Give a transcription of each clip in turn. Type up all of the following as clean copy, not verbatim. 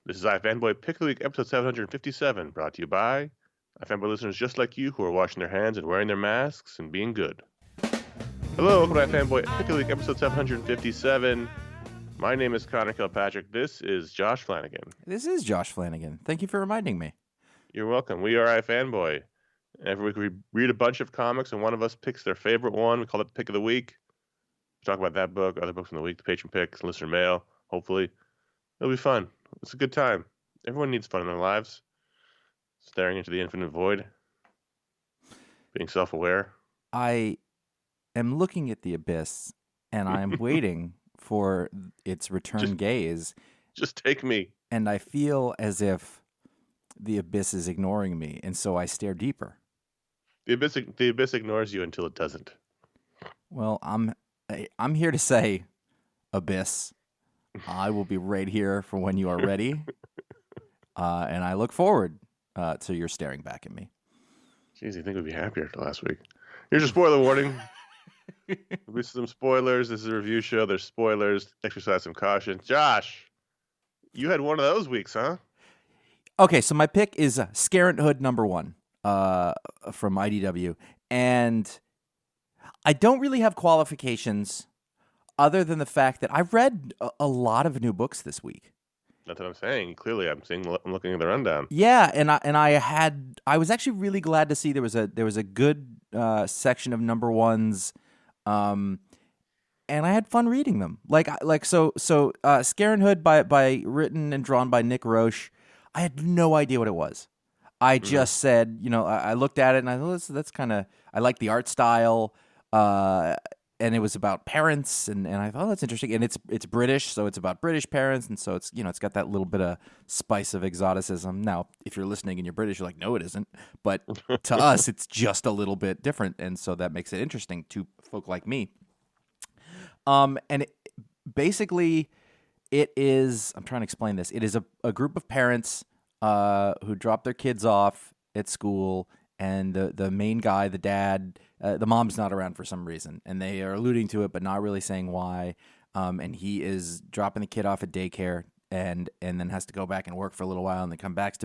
This is iFanboy Pick of the Week, episode 757, brought to you by iFanboy listeners just like you who are washing their hands and wearing their masks and being good. Hello, welcome to iFanboy Pick of the Week, episode 757. My name is Connor Kilpatrick. This is Josh Flanagan. This is Josh Flanagan. Thank you for reminding me. You're welcome. We are iFanboy. Every week we read a bunch of comics and one of us picks their favorite one. We call it Pick of the Week. We talk about that book, other books in the week, the Patron Pick, listener mail, hopefully. It'll be fun. It's a good time. Everyone needs fun in their lives. Staring into the infinite void. Being self-aware. I am looking at the abyss, and I am waiting for its return gaze. Just take me. And I feel as if the abyss is ignoring me, and so I stare deeper. The abyss ignores you until it doesn't. Well, I'm here to say, abyss, I will be right here for when you are ready, and I look forward to your staring back at me. Jeez, you think we'd be happier after last week. Here's your spoiler warning. There'll be some spoilers. This is a review show. There's spoilers. Exercise some caution. Josh, you had one of those weeks, huh? Okay, so my pick is Scarenthood #1 from IDW, and I don't really have qualifications other than the fact that I've read a lot of new books this week. That's what I'm saying. Clearly, I'm looking at the rundown. Yeah, and I was actually really glad to see there was a good section of #1s, and I had fun reading them. So Scarenthood by written and drawn by Nick Roche. I had no idea what it was. I just said, I looked at it and I thought that's kind of, I like the art style. And it was about parents, and I thought, that's interesting. And it's British, so it's about British parents, and so it's it's got that little bit of spice of exoticism. Now, if you're listening and you're British, you're like, no, it isn't. But to us, it's just a little bit different, and so that makes it interesting to folk like me. Basically, it is. I'm trying to explain this. It is a group of parents who drop their kids off at school, and the main guy, the dad. The mom's not around for some reason, and they are alluding to it, but not really saying why. And he is dropping the kid off at daycare, and then has to go back and work for a little while, and then comes back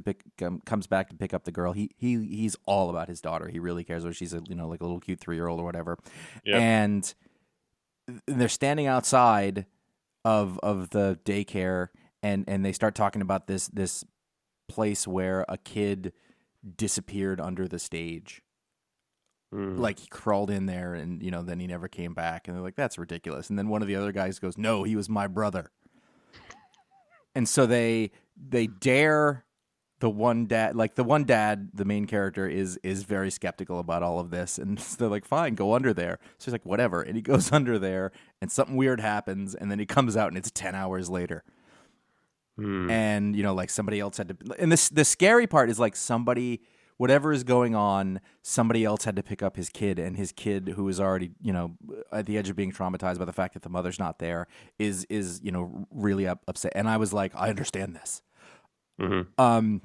to pick up the girl. He's all about his daughter. He really cares whether she's like a little cute 3-year-old or whatever. Yep. And they're standing outside of the daycare, and they start talking about this place where a kid disappeared under the stage. Like he crawled in there and, then he never came back. And they're like, that's ridiculous. And then one of the other guys goes, no, he was my brother. And so they dare the one dad, the main character is very skeptical about all of this. And so they're like, fine, go under there. So he's like, whatever. And he goes under there and something weird happens. And then he comes out and it's 10 hours later. And, somebody else had to, and the scary part is whatever is going on, somebody else had to pick up his kid, and his kid, who is already, at the edge of being traumatized by the fact that the mother's not there, is really upset. And I was like, I understand this. Mm-hmm.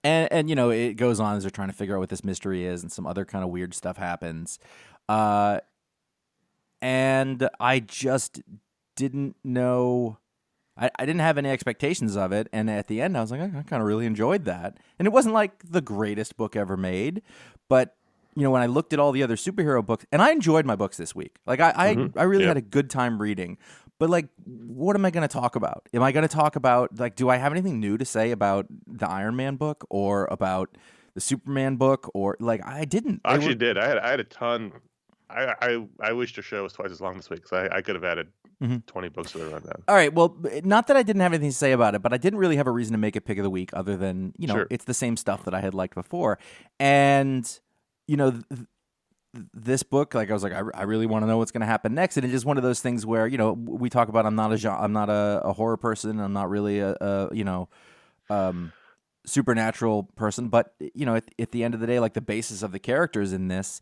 And it goes on as they're trying to figure out what this mystery is, and some other kind of weird stuff happens. And I just didn't know. I didn't have any expectations of it, and at the end, I was like, I kind of really enjoyed that. And it wasn't like the greatest book ever made, but when I looked at all the other superhero books, and I enjoyed my books this week. I really had a good time reading. But what am I going to talk about? Am I going to talk about do I have anything new to say about the Iron Man book or about the Superman book or I didn't. I actually did. I had a ton. I wish the show was twice as long this week, so I could have added 20 books to the rundown. All right. Well, not that I didn't have anything to say about it, but I didn't really have a reason to make it pick of the week other than, Sure. It's the same stuff that I had liked before. And, this book, I was like, I really want to know what's going to happen next. And it's just one of those things where, we talk about I'm not a horror person. I'm not really a supernatural person. But, at the end of the day, the basis of the characters in this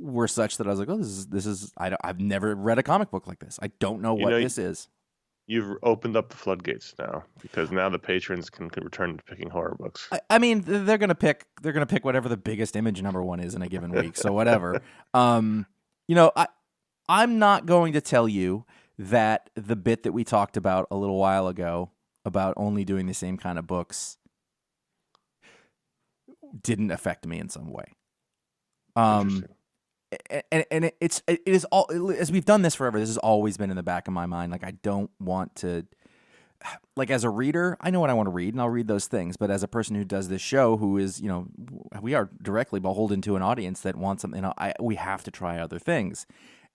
were such that I was like, oh, this is I've never read a comic book like this. I don't know what this is. You've opened up the floodgates now, because now the patrons can return to picking horror books. I mean, they're gonna pick whatever the biggest image #1 is in a given week. So whatever. I'm not going to tell you that the bit that we talked about a little while ago about only doing the same kind of books didn't affect me in some way. Interesting. And it is all, as we've done this forever, this has always been in the back of my mind. Like, I don't want to, like, as a reader, I know what I want to read and I'll read those things. But as a person who does this show, who is, we are directly beholden to an audience that wants something, we have to try other things.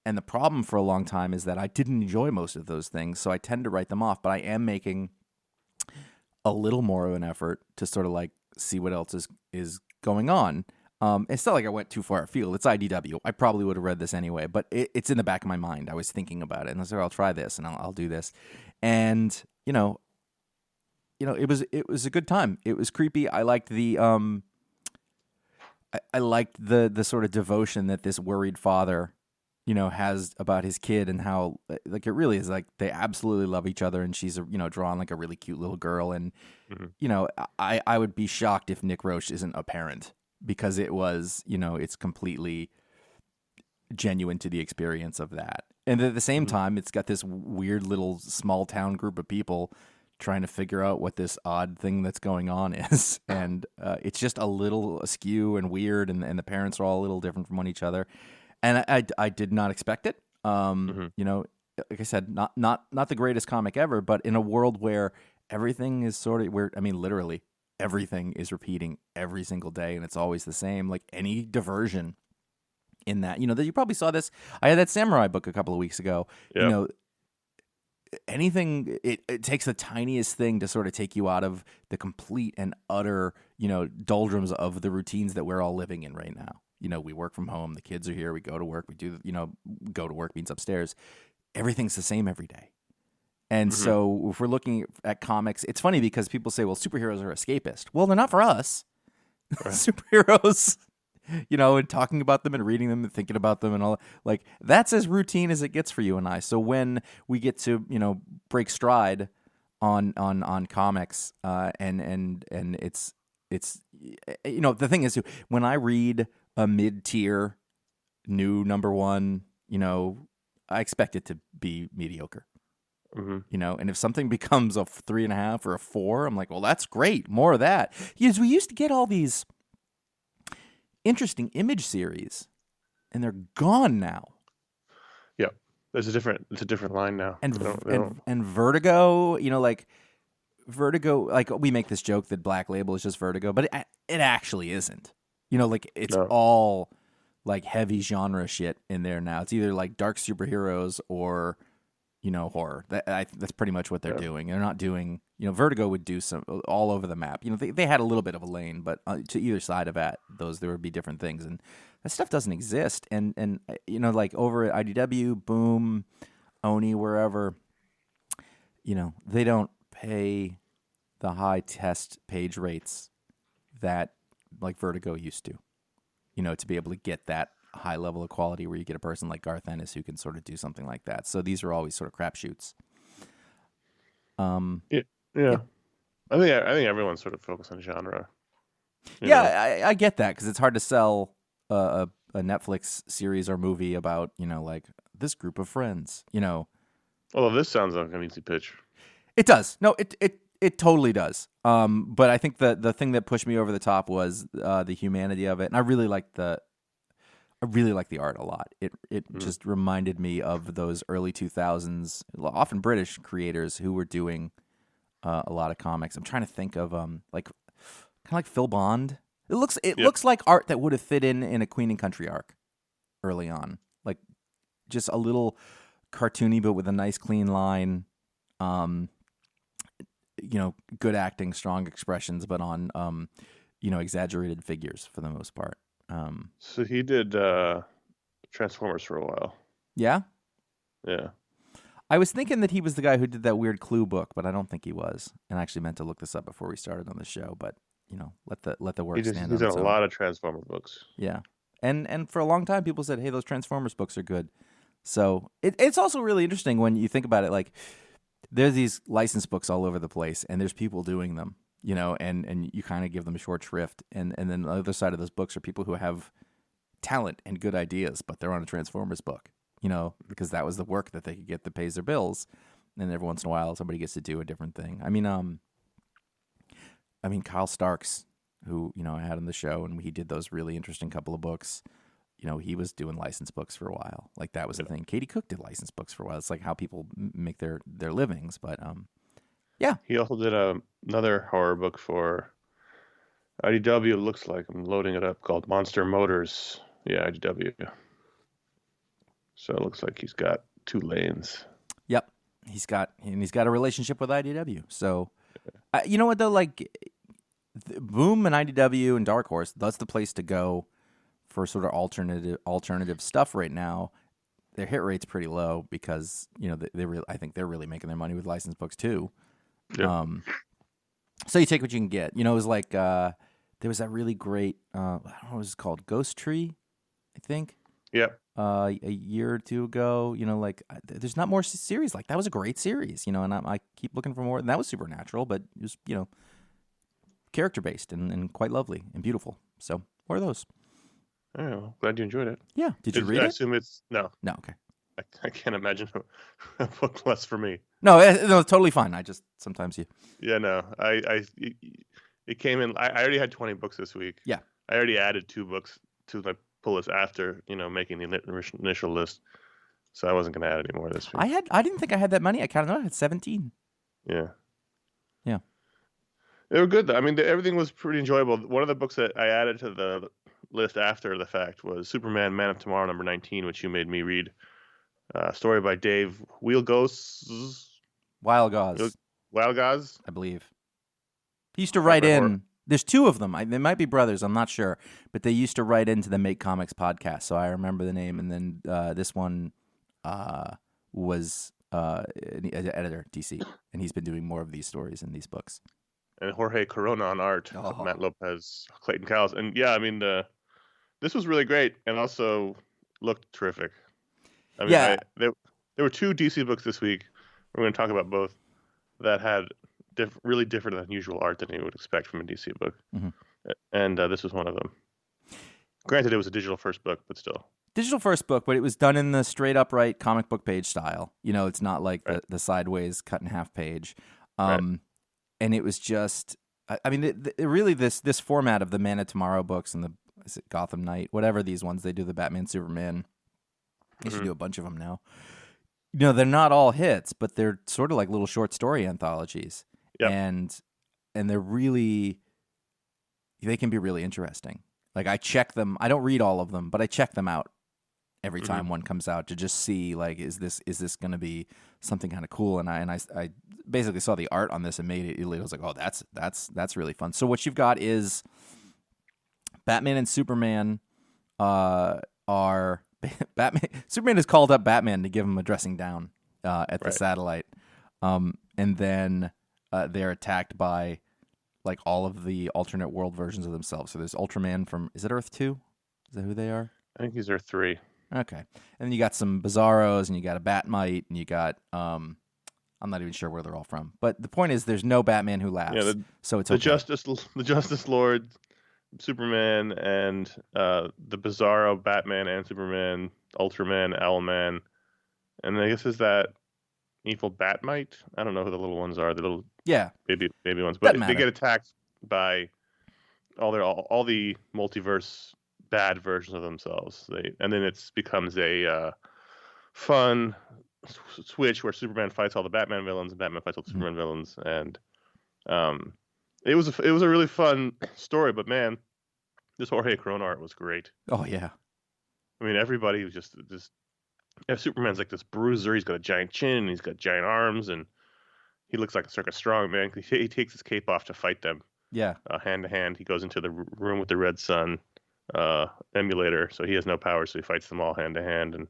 And the problem for a long time is that I didn't enjoy most of those things. So I tend to write them off, but I am making a little more of an effort to sort of like see what else is going on. It's not like I went too far afield. It's IDW. I probably would have read this anyway, but it's in the back of my mind. I was thinking about it, and I said, I'll try this, and I'll do this. And it was a good time. It was creepy. I liked the I liked the sort of devotion that this worried father, has about his kid, and how like it really is like they absolutely love each other, and she's drawn like a really cute little girl, and I would be shocked if Nick Roche isn't a parent. Because it was, it's completely genuine to the experience of that. And at the same time, it's got this weird little small town group of people trying to figure out what this odd thing that's going on is. And it's just a little askew and weird, and the parents are all a little different from one each other. And I did not expect it. Like I said, not the greatest comic ever, but in a world where everything is sort of literally everything is repeating every single day, and it's always the same. Like any diversion in that, that you probably saw this. I had that samurai book a couple of weeks ago. Yep. Anything, it takes the tiniest thing to sort of take you out of the complete and utter, doldrums of the routines that we're all living in right now. We work from home. The kids are here. We go to work. We do, go to work means upstairs. Everything's the same every day. And so if we're looking at comics, it's funny because people say, well, superheroes are escapist. Well, they're not for us. Right. Superheroes, and talking about them and reading them and thinking about them and all, like, that's as routine as it gets for you and I. So when we get to, break stride on comics, and it's the thing is, when I read a mid-tier new number one, I expect it to be mediocre. And if something becomes a 3.5 or a 4, I'm like, well, that's great. More of that. Because we used to get all these interesting image series, and they're gone now. Yeah, it's a different line now. And Vertigo, Vertigo, like we make this joke that Black Label is just Vertigo, but it actually isn't. It's all like heavy genre shit in there now. It's either like dark superheroes or horror. That's pretty much what they're doing. They're not doing, Vertigo would do some all over the map. They had a little bit of a lane, but to either side of that, there would be different things, and that stuff doesn't exist. And like over at IDW, Boom, Oni, wherever, they don't pay the high test page rates that like Vertigo used to be able to get that high level of quality where you get a person like Garth Ennis who can sort of do something like that. So these are always sort of crapshoots. Yeah. I think everyone's sort of focused on genre. I get that because it's hard to sell a Netflix series or movie about like this group of friends. Although this sounds like an easy pitch. It does. No, it totally does. But I think the thing that pushed me over the top was the humanity of it, and I really like the art a lot. It just reminded me of those early 2000s, often British creators who were doing a lot of comics. I'm trying to think of kind of like Phil Bond. It looks like art that would have fit in a Queen and Country arc early on, like just a little cartoony but with a nice clean line. Good acting, strong expressions, but on exaggerated figures for the most part. So he did Transformers for a while. Yeah? Yeah. I was thinking that he was the guy who did that weird Clue book, but I don't think he was. And I actually meant to look this up before we started on the show, but let the work stand on its own. He's done a lot of Transformer books. Yeah. And for a long time people said, hey, those Transformers books are good. So it's also really interesting when you think about it, like there's these licensed books all over the place and there's people doing them. And you kind of give them a short shrift. And then the other side of those books are people who have talent and good ideas, but they're on a Transformers book, because that was the work that they could get that pays their bills. and every once in a while somebody gets to do a different thing. I mean, Kyle Starks, who I had on the show, and he did those really interesting couple of books. He was doing licensed books for a while. Like that was the thing. Katie Cook did licensed books for a while. It's like how people make their livings. But yeah. He also did another horror book for IDW. It looks like I'm loading it up, called Monster Motors. Yeah, IDW. So it looks like he's got 2 lanes. Yep, he's got a relationship with IDW. So you know what though, like Boom and IDW and Dark Horse, that's the place to go for sort of alternative stuff right now. Their hit rate's pretty low because I think they're really making their money with licensed books too. Yeah. So you take what you can get. It was like there was that really great I don't know what it was called, Ghost Tree, I think. Yeah. A year or two ago, there's not more series like that. Was a great series, and I keep looking for more. And that was supernatural, but it was character based and quite lovely and beautiful. So what are those? Oh, glad you enjoyed it. Yeah. Did you read I it? assume it's no. Okay. I can't imagine a book less for me. No, it's totally fine. I just sometimes you. Yeah, no. It came in. I already had 20 books this week. Yeah. I already added 2 books to my pull list after making the initial list, so I wasn't going to add any more this week. I didn't think I had that many. I counted. I had 17. Yeah. Yeah. They were good though. I mean, everything was pretty enjoyable. One of the books that I added to the list after the fact was Superman: Man of Tomorrow, number 19, which you made me read. Story by Dave Wielgos. Wielgos, I believe. He used to write in. There's 2 of them. They might be brothers. I'm not sure, but they used to write into the Make Comics podcast, so I remember the name. And then this one was an editor, DC, and he's been doing more of these stories and these books. And Jorge Corona on art, Matt Lopez, Clayton Cowles, and yeah, I mean, this was really great, and also looked terrific. I mean, yeah. There were 2 DC books this week. We're going to talk about both that had really different and unusual art than you would expect from a DC book, and this was one of them. Granted, it was a digital first book, but still. Digital first book, but it was done in the straight upright comic book page style. It's not like the sideways cut in half page. And it was just, I mean, really this format of the Man of Tomorrow books and is it Gotham Knight, whatever these ones, they do the Batman, Superman. They should do a bunch of them now. They're not all hits, but they're sort of like little short story anthologies. Yep. And they're really, they can be really interesting. Like I check them, I don't read all of them, but I check them out every time one comes out to just see like, is this going to be something kind of cool? And I basically saw the art on this immediately. I was like, oh, that's really fun. So what you've got is Batman and Superman are Batman. Superman has called up Batman to give him a dressing down at the satellite, and then they're attacked by like all of the alternate world versions of themselves. So there's Ultraman from, is it Earth 2? Is that who they are? I think he's Earth 3. Okay. And then you got some Bizarros, and you got a Batmite, and you got, I'm not even sure where they're all from. But the point is there's no Batman who laughs. Yeah, so it's okay. The Justice Lord, Superman, and the Bizarro Batman and Superman, Ultraman, Owlman. And I guess is that evil Batmite? I don't know who the little ones are. The little baby ones. But they get attacked by all the multiverse bad versions of themselves. And then it becomes a fun switch where Superman fights all the Batman villains and Batman fights all the Superman villains. And it was a really fun story. But man, this Jorge Corona art was great. Oh yeah. I mean, everybody was just Superman's like this bruiser. He's got a giant chin, and he's got giant arms, and he looks like a circus strong man. He takes his cape off to fight them. Yeah. Hand to hand. He goes into the room with the Red Sun emulator, so he has no power, so he fights them all hand to hand. And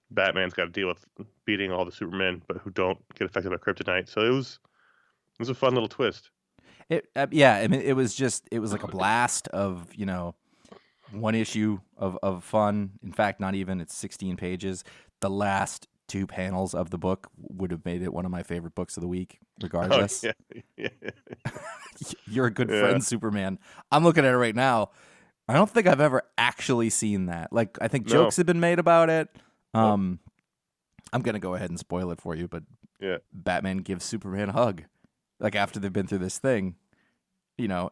Batman's got to deal with beating all the Supermen, but who don't get affected by kryptonite. So it was a fun little twist. I mean, it was like a blast of, one issue of fun. In fact, not even, it's 16 pages. The last 2 panels of the book would have made it one of my favorite books of the week, regardless. Oh, yeah. You're a good friend, Superman. I'm looking at it right now. I don't think I've ever actually seen that. Like, I think jokes have been made about it. I'm going to go ahead and spoil it for you, but Yeah. Batman gives Superman a hug, like after they've been through this thing, you know,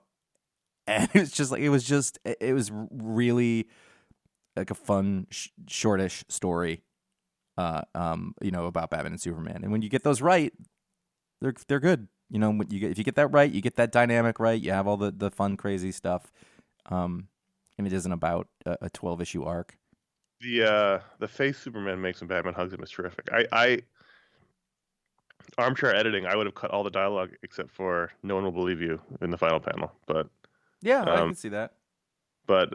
and it was really like a fun, shortish story, about Batman and Superman. And when you get those right, they're good. You know, if you get that right, you get that dynamic right. You have all the fun, crazy stuff, and it isn't about a 12-issue arc. The face Superman makes when Batman hugs him is terrific. I armchair editing, I would have cut all the dialogue except for "No one will believe you" in the final panel. But yeah, I can see that. But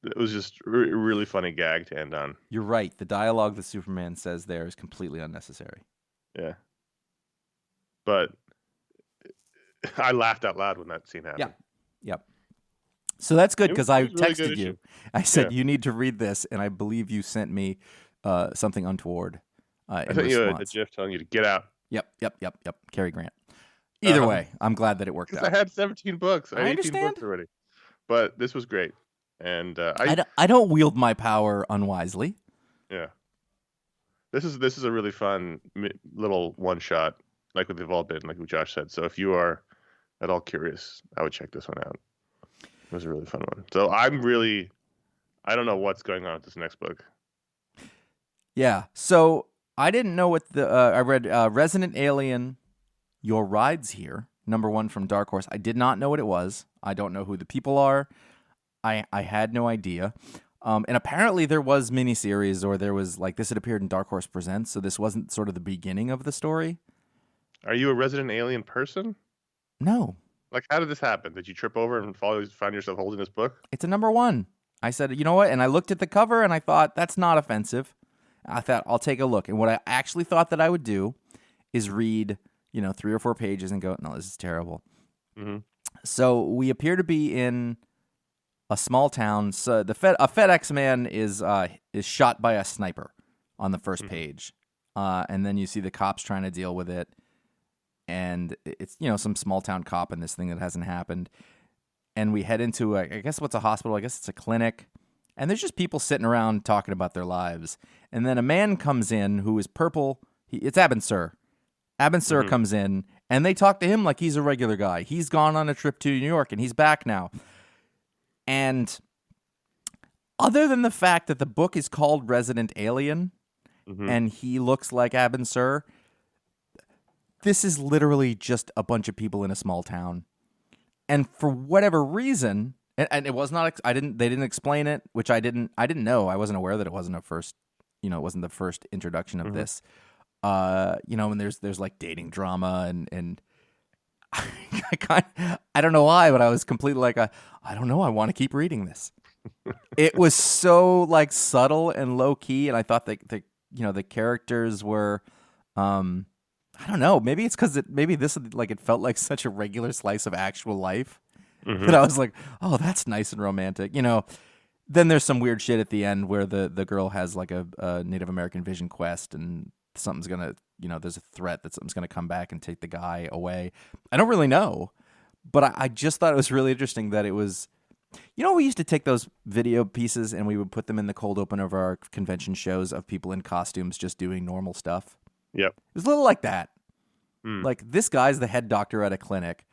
it was just a really funny gag to end on. You're right. The dialogue that Superman says there is completely unnecessary. Yeah. But I laughed out loud when that scene happened. Yeah. Yep. So that's good because I was a really texted good you. issue. I said you need to read this, and I believe you sent me something untoward. I sent you a GIF telling you to get out. Yep. Cary Grant. Either way, I'm glad that it worked out. I had 17 books. I had 18 understand. books already. But this was great. And I don't wield my power unwisely. Yeah. This is a really fun little one shot, like what they've all been, like what Josh said. So if you are at all curious, I would check this one out. It was a really fun one. So I don't know what's going on with this next book. Yeah. So I didn't know what I read Resident Alien, Your Ride's Here, #1 from Dark Horse. I did not know what it was. I don't know who the people are. I had no idea. And apparently there was miniseries, or there was this had appeared in Dark Horse Presents, so this wasn't sort of the beginning of the story. Are you a Resident Alien person? No. Like, how did this happen? Did you trip over and find yourself holding this book? It's a #1. I said, you know what? And I looked at the cover and I thought, that's not offensive. I thought, I'll take a look. And what I actually thought that I would do is read, 3 or 4 pages and go, no, this is terrible. Mm-hmm. So we appear to be in a small town. So a FedEx man is shot by a sniper on the first page. And then you see the cops trying to deal with it. And it's, some small town cop in this thing that hasn't happened. And we head into, I guess what's a hospital? I guess it's a clinic. And there's just people sitting around talking about their lives. And then a man comes in who is purple. It's Abin Sur. Abin Sur comes in, and they talk to him like he's a regular guy. He's gone on a trip to New York, and he's back now. And other than the fact that the book is called Resident Alien, and he looks like Abin Sur, this is literally just a bunch of people in a small town. And for whatever reason, and it was not, they didn't explain it, which I didn't know. I wasn't aware that it wasn't it wasn't the first introduction of this. And there's like dating drama and I don't know why, but I was completely like, I don't know. I want to keep reading this. It was so like subtle and low key. And I thought that the characters were, I don't know. Maybe it's because it felt like such a regular slice of actual life that I was like, oh, that's nice and romantic. Then there's some weird shit at the end where the girl has like a Native American vision quest and something's going to, there's a threat that something's going to come back and take the guy away. I don't really know, but I just thought it was really interesting that it was, we used to take those video pieces and we would put them in the cold open of our convention shows of people in costumes just doing normal stuff. Yep. It was a little like that. Like, this guy's the head doctor at a clinic,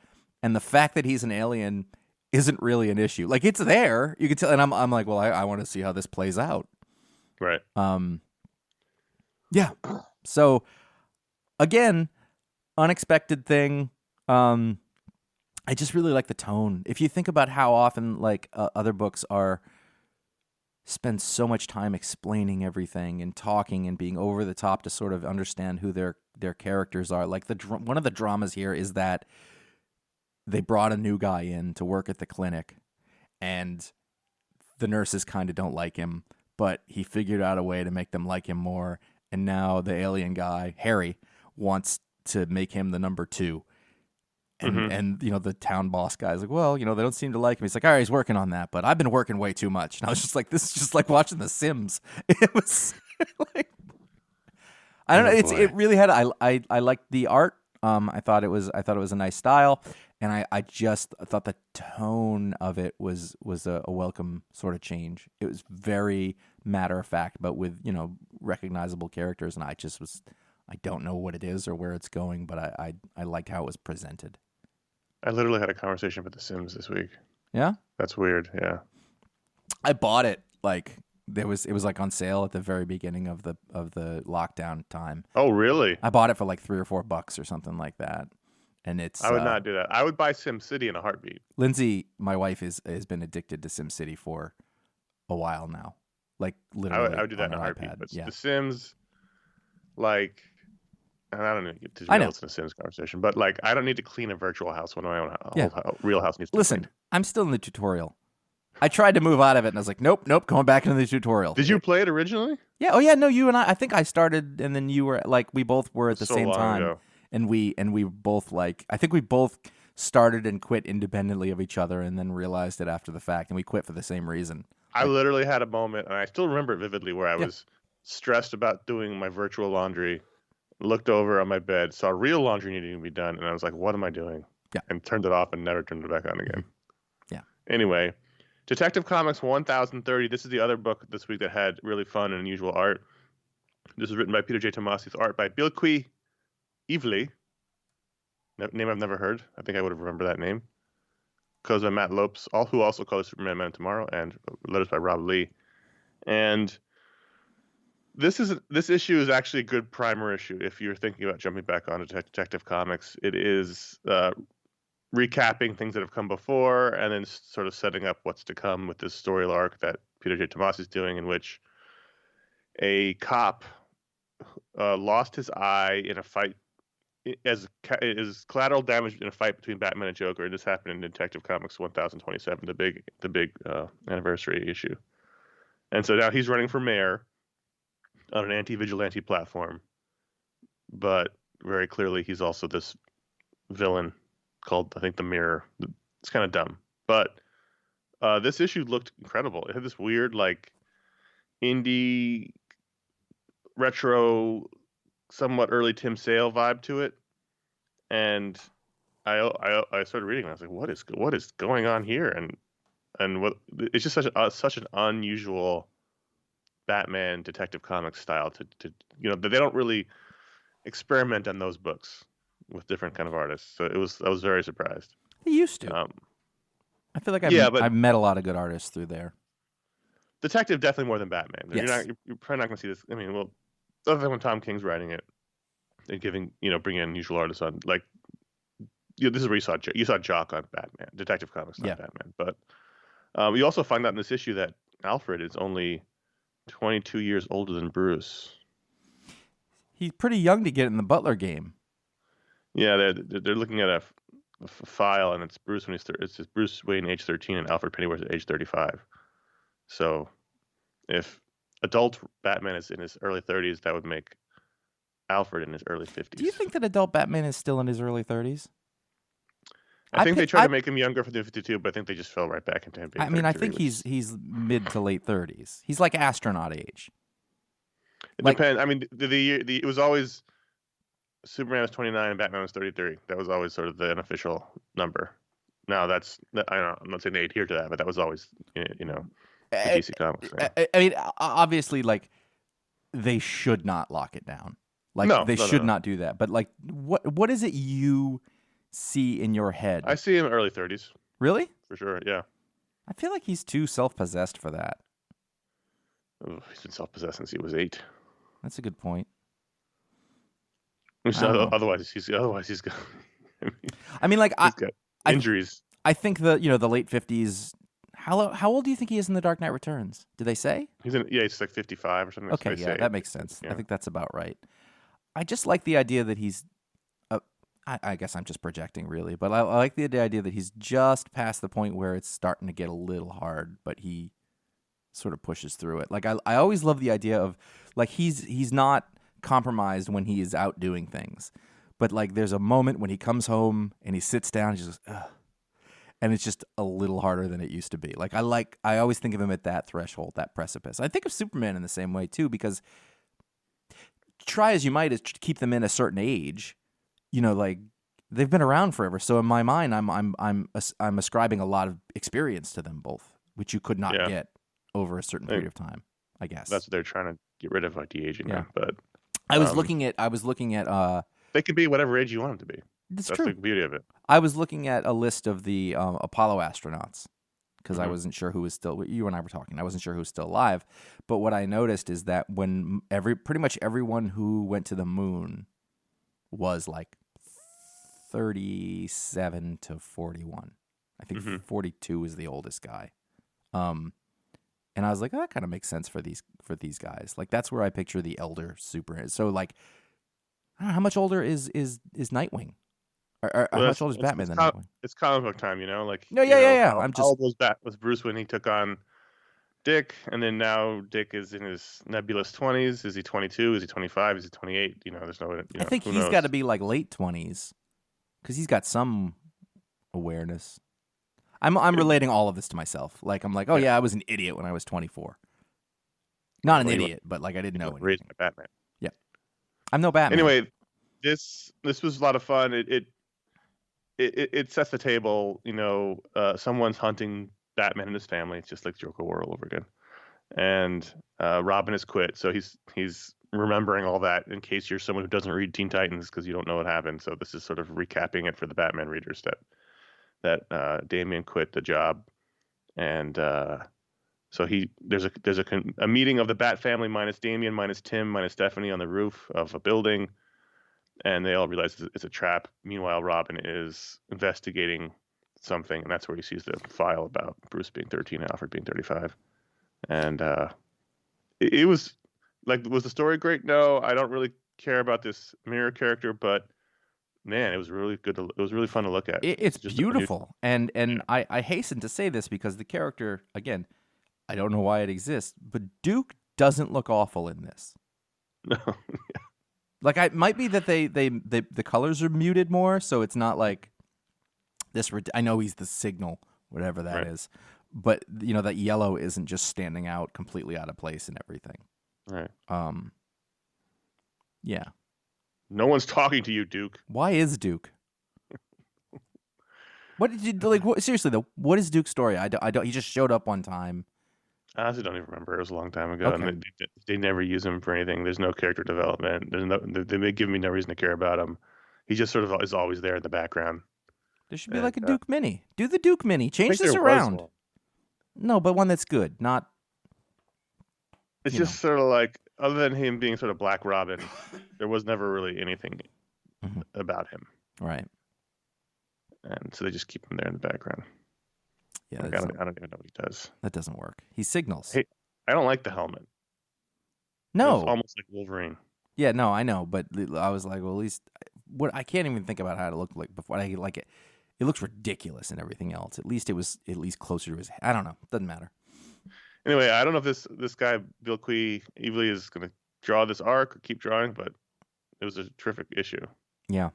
and the fact that he's an alien isn't really an issue. Like, it's there. You can tell, and I'm like, well, I want to see how this plays out. Right. Yeah. So, again, unexpected thing. I just really like the tone. If you think about how often, other books spend so much time explaining everything and talking and being over the top to sort of understand who their characters are. Like one of the dramas here is that they brought a new guy in to work at the clinic, and the nurses kind of don't like him, but he figured out a way to make them like him more. And now the alien guy, Harry, wants to make him the #2. And the town boss guy's like, well, they don't seem to like him. He's like, all right, he's working on that, but I've been working way too much. And I was just like, this is just like watching The Sims. It was like, I don't know. It really had. I liked the art. I thought it was a nice style, and I just thought the tone of it was a welcome sort of change. It was very matter of fact, but with recognizable characters, and I don't know what it is or where it's going, but I liked how it was presented. I literally had a conversation with The Sims this week. Yeah? That's weird. Yeah. I bought it like it was like on sale at the very beginning of the lockdown time. Oh, really? I bought it for like $3 or $4 or something like that. And it's I would not do that. I would buy SimCity in a heartbeat. Lindsay, my wife, has been addicted to SimCity for a while now. Like literally, I would do that in a heartbeat. iPad. But Yeah. The Sims, like, and I don't know to I know. it's a Sims conversation, but like, I don't need to clean a virtual house when my own real house needs to be Listen, cleaned. I'm still in the tutorial. I tried to move out of it, and I was like, nope, going back into the tutorial. Did you play it originally? Yeah. Oh, yeah. No, you and I think I started, and then you were like, we both were at the So same long time. ago. And we both I think we both started and quit independently of each other and then realized it after the fact. And we quit for the same reason. I literally had a moment, and I still remember it vividly, where I was stressed about doing my virtual laundry, looked over on my bed, saw real laundry needing to be done, and I was like, what am I doing? Yeah. And turned it off and never turned it back on again. Yeah. Anyway, Detective Comics 1030. This is the other book this week that had really fun and unusual art. This is written by Peter J. Tomasi's art by Bilquis Evely. Name I've never heard. I think I would have remembered that name. Colors by Matt Lopes, who also colors Superman Man Tomorrow, and letters by Rob Lee. And this issue is actually a good primer issue if you're thinking about jumping back onto Detective Comics. It is recapping things that have come before and then sort of setting up what's to come with this story arc that Peter J. Tomasi is doing, in which a cop lost his eye in a fight as collateral damage in a fight between Batman and Joker. And this happened in Detective Comics 1027, the big anniversary issue. And so now he's running for mayor on an anti-vigilante platform, but very clearly he's also this villain called, I think, the Mirror. It's kind of dumb, but this issue looked incredible. It had this weird, like, indie retro, somewhat early Tim Sale vibe to it, and I started reading and I was like, what is going on here? And what, it's just such an unusual Batman Detective Comics style to they don't really experiment on those books with different kind of artists. So I was very surprised. They used to. I feel like I've met a lot of good artists through there. Detective definitely more than Batman. Yes. You're probably not going to see this. I mean, well, other than when Tom King's writing it and bringing in unusual artists on, like, this is where you saw Jock on Batman, Detective Comics, not Batman. But you also find out in this issue that Alfred is only 22 years older than Bruce. He's pretty young to get in the Butler game. Yeah, they're looking at a file, and it's Bruce it's Bruce Wayne age 13 and Alfred Pennyworth at age 35. So if adult Batman is in his early 30s, that would make Alfred in his early 50s. Do you think that adult Batman is still in his early 30s? I think they tried to make him younger for the 52, but I think they just fell right back into him being 33. I think he's mid to late 30s. He's like astronaut age. It depends. I mean, it was always Superman was 29 and Batman was 33. That was always sort of the unofficial number. Now I'm not saying they adhere to that, but that was always the DC Comics. I mean, obviously, like, they should not lock it down. Like, they should not do that. But like, what is it you see in your head? I see him early 30s. Really? For sure, yeah. I feel like he's too self-possessed for that. Oh, he's been self-possessed since he was 8. That's a good point. Otherwise, he's got. I mean, like, he's got injuries. I think the late 50s. How old do you think he is in The Dark Knight Returns? Did they say? He's like 55 or something. Okay, yeah, that makes sense. Yeah. I think that's about right. I just like the idea that he's. I guess I'm just projecting, really, but I like the idea that he's just past the point where it's starting to get a little hard, but he sort of pushes through it. Like, I always love the idea of, like, he's not compromised when he is out doing things, but like there's a moment when he comes home and he sits down and he just goes, ugh. And it's just a little harder than it used to be. Like, I always think of him at that threshold, that precipice. I think of Superman in the same way too, because try as you might is to keep them in a certain age, like, they've been around forever. So in my mind, I'm ascribing a lot of experience to them both, which you could not get over a certain period of time, I guess. That's what they're trying to get rid of, like, de-aging. Yeah. But I was looking at They can be whatever age you want them to be. That's That's true. the beauty of it. I was looking at a list of the Apollo astronauts because I Mhm. wasn't sure who was still. You and I were talking. I wasn't sure who was still alive. But what I noticed is that when pretty much everyone who went to the moon was like 37 to 41. I think Mhm. 42 is the oldest guy. And I was like, oh, that kind of makes sense for these guys. Like that's where I picture the elder super. So like, I don't know, how much older is Nightwing? Or how Well, much older is Batman than Nightwing? it's comic book time, you know. Like, No, you yeah, yeah, know, yeah. how I'm how just old was Bruce when he took on Dick, and then now Dick is in his nebulous 20s. Is he 22? Is he 25? Is he 28? You know, there's no, I think who he's got to knows? be like late 20s because he's got some awareness. I'm relating all of this to myself. Like I'm like, oh Yeah. yeah, I was an idiot when I was 24. Not an Well, idiot, but like I didn't know raised anything. by Batman. Yeah, I'm no Batman. Anyway, this was a lot of fun. It sets the table. You know, someone's hunting Batman and his family. It's just like Joker War all over again. And Robin has quit, so he's remembering all that in case you're someone who doesn't read Teen Titans because you don't know what happened. So this is sort of recapping it for the Batman readers that Damian quit the job, and so there's a meeting of the Bat family minus Damian, minus Tim, minus Stephanie on the roof of a building, and they all realize it's a trap. Meanwhile, Robin is investigating something, and that's where he sees the file about Bruce being 13 and Alfred being 35. And it was like, was the story great? No, I don't really care about this mirror character, but man, it was really good. It was really fun to look at. It's Just a new, beautiful, and I hasten to say this because the character, again, I don't know why it exists, but Duke doesn't look awful in this. no, Like it might be that the colors are muted more, so it's not like this. I know he's the Signal, whatever that is, but you know that yellow isn't just standing out completely out of place and everything. right. Yeah. No one's talking to you, Duke. Why is Duke? What did you like? Seriously though, what is Duke's story? I don't. He just showed up one time. I honestly don't even remember. It was a long time ago, Okay. and they never use him for anything. There's no character development. They may give me no reason to care about him. He just sort of is always there in the background. There should be And like a Duke mini. Do the Duke mini. I Change think this there was around. one. No, but one that's good. Not. It's just sort of like, other than him being sort of Black Robin, there was never really anything about him. Right. And so they just keep him there in the background. Yeah. Like, I don't even know what he does. That doesn't work. He signals. Hey, I don't like the helmet. No. It's almost like Wolverine. Yeah, no, I know, but I was like, well, at least I can't even think about how it looked like before. I like it. It looks ridiculous and everything else. At least it was closer to his. I don't know. Doesn't matter. Anyway, I don't know if this guy Bill Evely is going to draw this arc or keep drawing, but it was a terrific issue. Yeah.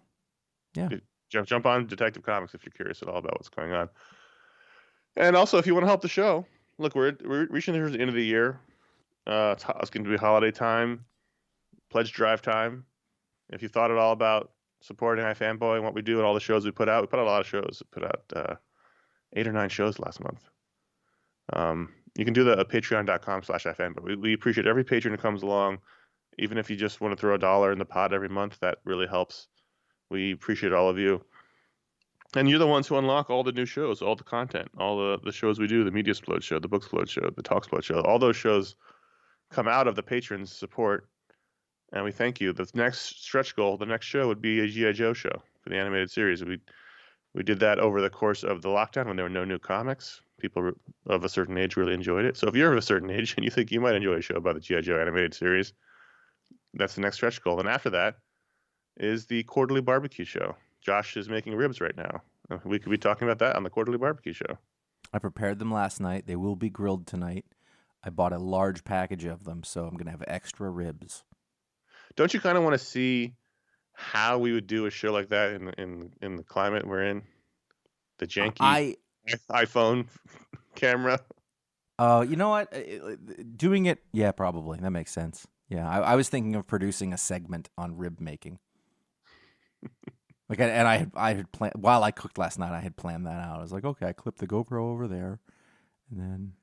Jump on Detective Comics if you're curious at all about what's going on. And also, if you want to help the show, look, we're reaching the end of the year. It's going to be holiday time, pledge drive time. If you thought at all about supporting iFanboy and what we do and all the shows we put out a lot of shows. We put out 8 or 9 shows last month. You can do that at patreon.com/iFanboy. We appreciate every patron who comes along. Even if you just want to throw $1 in the pot every month, that really helps. We appreciate all of you. And you're the ones who unlock all the new shows, all the content, all the shows we do, the Media Explode show, the Book Explode show, the Talk Explode show. All those shows come out of the patrons' support, and we thank you. The next stretch goal, the next show would be a G.I. Joe show for the animated series. We did that over the course of the lockdown when there were no new comics. People of a certain age really enjoyed it. So if you're of a certain age and you think you might enjoy a show about the G.I. Joe animated series, that's the next stretch goal. And after that is the quarterly barbecue show. Josh is making ribs right now. We could be talking about that on the quarterly barbecue show. I prepared them last night. They will be grilled tonight. I bought a large package of them, so I'm going to have extra ribs. Don't you kind of want to see how we would do a show like that in the climate we're in? The janky iPhone camera. You know what? Doing it, yeah, probably. That makes sense. Yeah, I was thinking of producing a segment on rib making. Like, and I had planned while I cooked last night. I had planned that out. I was like, okay, I clipped the GoPro over there, and then.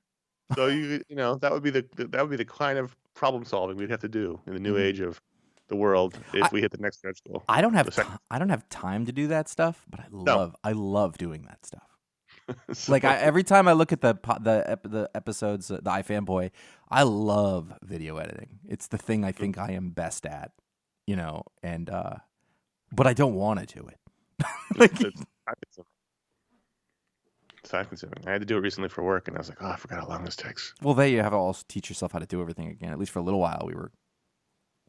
So you know that would be the kind of problem solving we'd have to do in the new age of the world if we hit the next stretch goal. I don't have time to do that stuff, but I love doing that stuff. So, Like every time I look at the episodes, the iFanboy, I love video editing. It's the thing I think I am best at, and but I don't want to do it. it's time consuming. I had to do it recently for work, and I was like, oh, I forgot how long this takes. Well, there you have to also teach yourself how to do everything again. At least for a little while, we were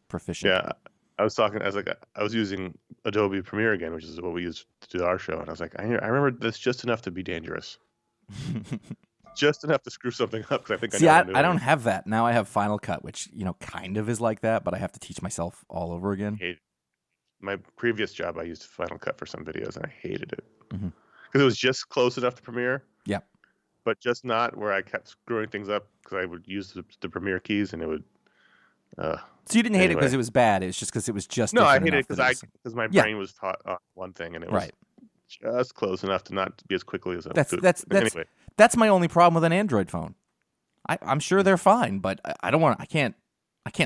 proficient. Yeah, I was using Adobe Premiere again, which is what we use to do our show, and I was like, I remember this just enough to be dangerous. Just enough to screw something up because I think I don't have that. Now I have Final Cut, which, kind of is like that, but I have to teach myself all over again. My previous job, I used Final Cut for some videos, and I hated it. Mm-hmm. Because it was just close enough to Premiere. Yeah. But just not where I kept screwing things up because I would use the Premiere keys and it would. So you didn't hate it because it was bad. It's just because it was just. No, I hated it because my brain was taught on one thing and it was just close enough to not be as quickly as I could. Anyway. That's my only problem with an Android phone. I'm sure they're fine, but I don't want. I can't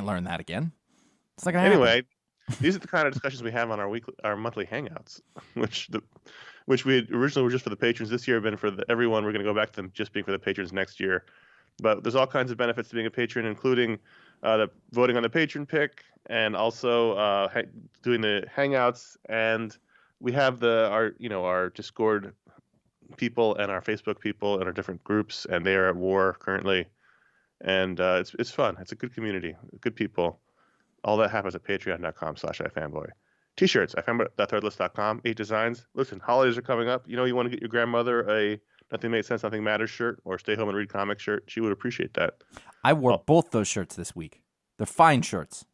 learn that again. It's not gonna happen. Anyway, these are the kind of discussions we have on our monthly hangouts, which we originally were just for the patrons. This year have been for everyone. We're going to go back to them just being for the patrons next year. But there's all kinds of benefits to being a patron, including the voting on the patron pick and also doing the hangouts. And we have our Discord people and our Facebook people and our different groups, and they are at war currently. And it's fun. It's a good community, good people. All that happens at patreon.com/iFanboy. T-shirts, iFanboy.threadless.com, 8 designs. Listen, holidays are coming up. You want to get your grandmother a Nothing Makes Sense, Nothing Matters shirt or Stay Home and Read Comics shirt. She would appreciate that. I wore both those shirts this week. They're fine shirts.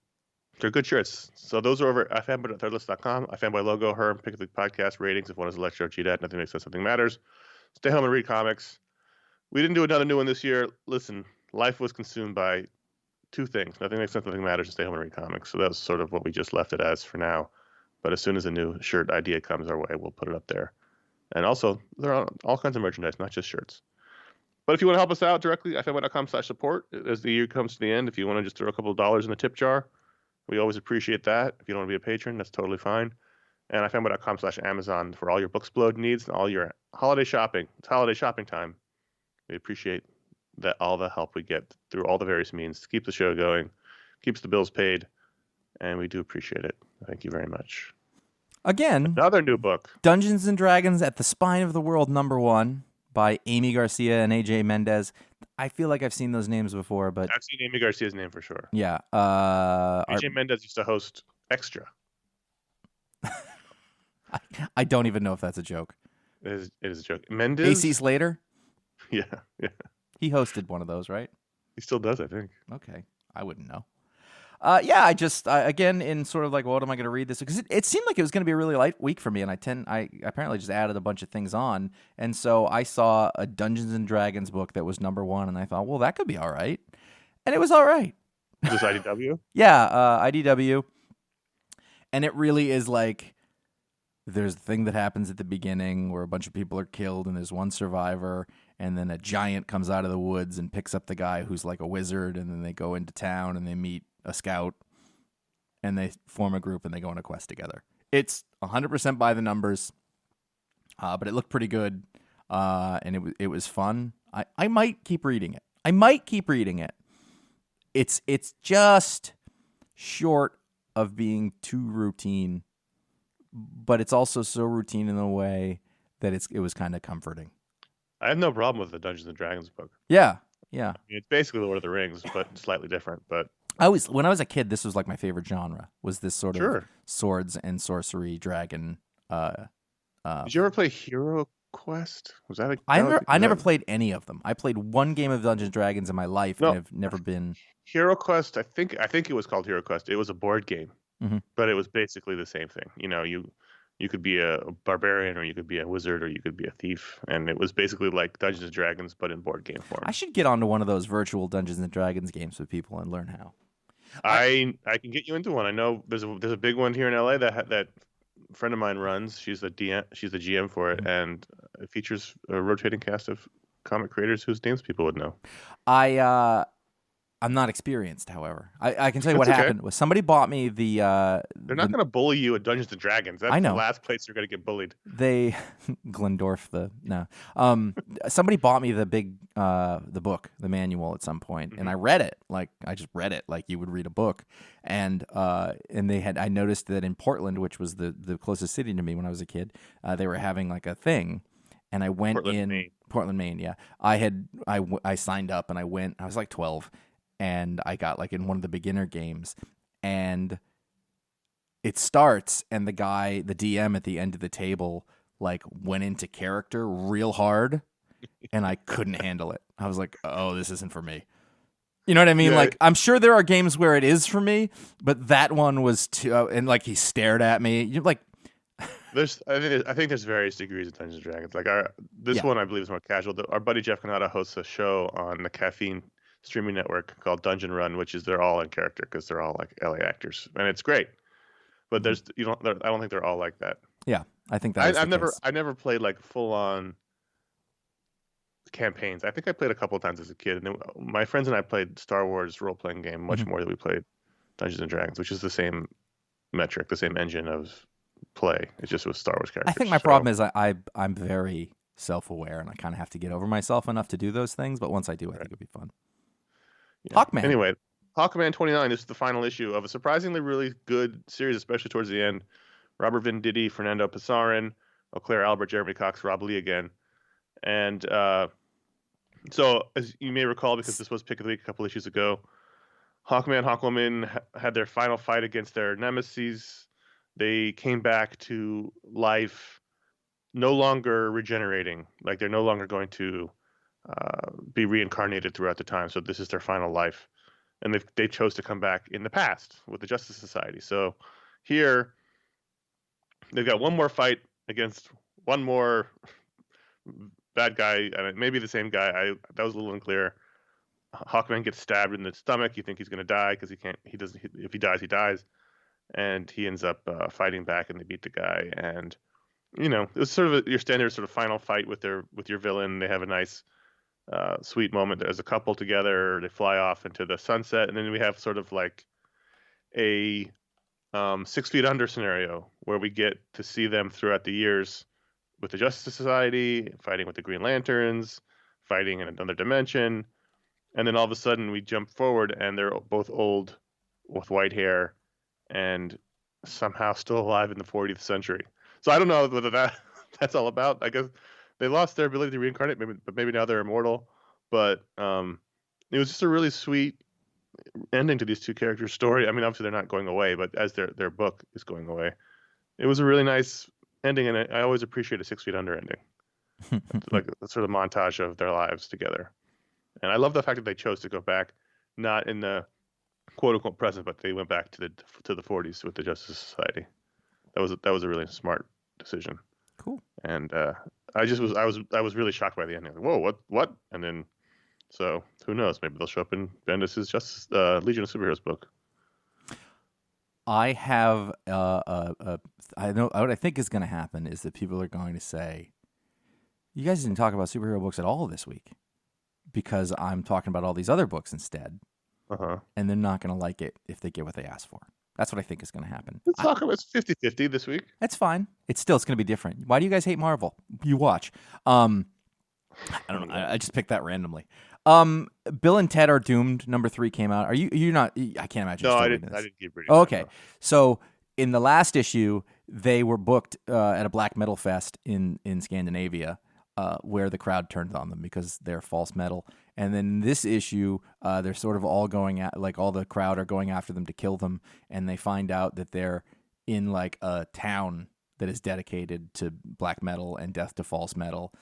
They're good shirts. So those are over at iFanboy.threadless.com. iFanboy logo, Herm, Pick the Podcast, ratings. If one is Electro, GDAT, Nothing Makes Sense, Nothing Matters. Stay Home and Read Comics. We didn't do another new one this year. Listen, life was consumed by 2 things. Nothing Makes Sense, Nothing Matters, and Stay Home and Read Comics. So that's sort of what we just left it as for now. But as soon as a new shirt idea comes our way, we'll put it up there. And also, there are all kinds of merchandise, not just shirts. But if you want to help us out directly, iFanboy.com/support. As the year comes to the end, if you want to just throw a couple of dollars in the tip jar, we always appreciate that. If you don't want to be a patron, that's totally fine. And iFanboy.com/Amazon for all your Booksplode needs and all your holiday shopping. It's holiday shopping time. We appreciate all the help we get through all the various means to keep the show going, keeps the bills paid, and we do appreciate it. Thank you very much. Again, another new book, Dungeons and Dragons at the Spine of the World #1 by Amy Garcia and AJ Mendez. I feel like I've seen those names before, but I've seen Amy Garcia's name for sure. Yeah. AJ Mendez used to host Extra. I don't even know if that's a joke. It is a joke. Mendez? AC Slater? Yeah. He hosted one of those, right? He still does, I think. Okay. I wouldn't know. I again, in sort of like, what am I going to read this? Because it seemed like it was going to be a really light week for me, and I apparently just added a bunch of things on, and so I saw a Dungeons and Dragons book that was #1, and I thought, well, that could be all right, and it was all right. Is this IDW? Yeah, IDW, and it really is like, there's a thing that happens at the beginning where a bunch of people are killed, and there's one survivor, and then a giant comes out of the woods and picks up the guy who's like a wizard, and then they go into town and they meet a scout, and they form a group and they go on a quest together. It's 100% by the numbers, but it looked pretty good, and it was fun. I might keep reading it. It's just short of being too routine, but it's also so routine in a way that it was kind of comforting. I have no problem with the Dungeons and Dragons book. Yeah. I mean, it's basically Lord of the Rings, but slightly different. But when I was a kid, this was like my favorite genre. Was this sort of swords and sorcery dragon? Did you ever play Hero Quest? Was that I never played any of them. I played one game of Dungeons and Dragons in my life, and I've never been. Hero Quest. I think it was called Hero Quest. It was a board game, but it was basically the same thing. You could be a barbarian, or you could be a wizard, or you could be a thief, and it was basically like Dungeons and Dragons, but in board game form. I should get onto one of those virtual Dungeons and Dragons games with people and learn how. I can get you into one. I know there's a big one here in LA that friend of mine runs. She's the GM for it, and it features a rotating cast of comic creators whose names people would know. I'm not experienced, however. I can tell you what That's okay. happened was somebody bought me They're not going to bully you at Dungeons and Dragons. I That's the know. last place you're going to get bullied. They Glendorf somebody bought me the big the book, the manual at some point, and I read it. Like I just read it like you would read a book. And I noticed that in Portland, which was the closest city to me when I was a kid, they were having like a thing. And I went Portland, Maine, yeah. I signed up and I went. I was like 12, and I got like in one of the beginner games, and it starts, and the DM at the end of the table, like went into character real hard, and I couldn't handle it. I was like, oh, this isn't for me. You know what I mean? Yeah. Like, I'm sure there are games where it is for me, but that one was too. And like he stared at me. You're like. I think there's various degrees of Dungeons and Dragons. Like this one, I believe is more casual. Our buddy Jeff Canada hosts a show on the Caffeine streaming network called Dungeon Run, which is they're all in character because they're all like LA actors, and it's great. But I don't think they're all like that. Yeah, I think that. I never played like full on campaigns. I think I played a couple of times as a kid, and then my friends and I played Star Wars role playing game much more than we played Dungeons and Dragons, which is the same metric, the same engine of play. It's just with Star Wars characters. I think my problem is I'm very self-aware, and I kind of have to get over myself enough to do those things. But once I do, I think it'll be fun. Yeah. Hawkman. Anyway, Hawkman 29 is the final issue of a surprisingly really good series, especially towards the end. Robert Venditti, Fernando Passarin, Claire Albert, Jeremy Cox, Rob Lee again. And so, as you may recall, because this was Pick of the Week a couple issues ago, Hawkman, Hawkwoman had their final fight against their nemesis. They came back to life, no longer regenerating. Like they're no longer going to be reincarnated throughout the time. So this is their final life, and they chose to come back in the past with the Justice Society. So here they've got one more fight against one more bad guy, and maybe the same guy. That was a little unclear. Hawkman gets stabbed in the stomach. You think he's going to die because he can't. He doesn't. If he dies, he dies. And he ends up fighting back, and they beat the guy. And it was sort of your standard sort of final fight with your villain. They have a nice, sweet moment as a couple together. They fly off into the sunset, and then we have sort of like a 6 Feet Under scenario where we get to see them throughout the years with the Justice Society, fighting with the Green Lanterns, fighting in another dimension, and then all of a sudden we jump forward, and they're both old with white hair. And somehow still alive in the 40th century. So I don't know whether that's all about. I guess they lost their ability to reincarnate, maybe now they're immortal. But it was just a really sweet ending to these two characters' story. I mean, obviously they're not going away, but as their book is going away, it was a really nice ending. And I always appreciate a 6 Feet Under ending, like a sort of montage of their lives together. And I love the fact that they chose to go back, not in the quote unquote present, but they went back to the 40s with the Justice Society. That was a really smart decision. Cool. And I was really shocked by the ending. Like, whoa, what? And then, so who knows? Maybe they'll show up in Bendis's Justice Legion of Superheroes book. I have I know what I think is going to happen is that people are going to say, "You guys didn't talk about superhero books at all this week," because I'm talking about all these other books instead. And they're not going to like it if they get what they asked for. That's what I think is going to happen. Let's talk about 50-50 this week. That's fine. It's going to be different. Why do you guys hate Marvel? You watch. I don't know. I just picked that randomly. Bill and Ted Are Doomed, #3 came out. You're not, I can't imagine. No, I didn't keep reading. Oh, okay. So in the last issue, they were booked at a black metal fest in Scandinavia, where the crowd turned on them because they're false metal. And then this issue, they're sort of all going at, like all the crowd are going after them to kill them. And they find out that they're in like a town that is dedicated to black metal and death to false metal.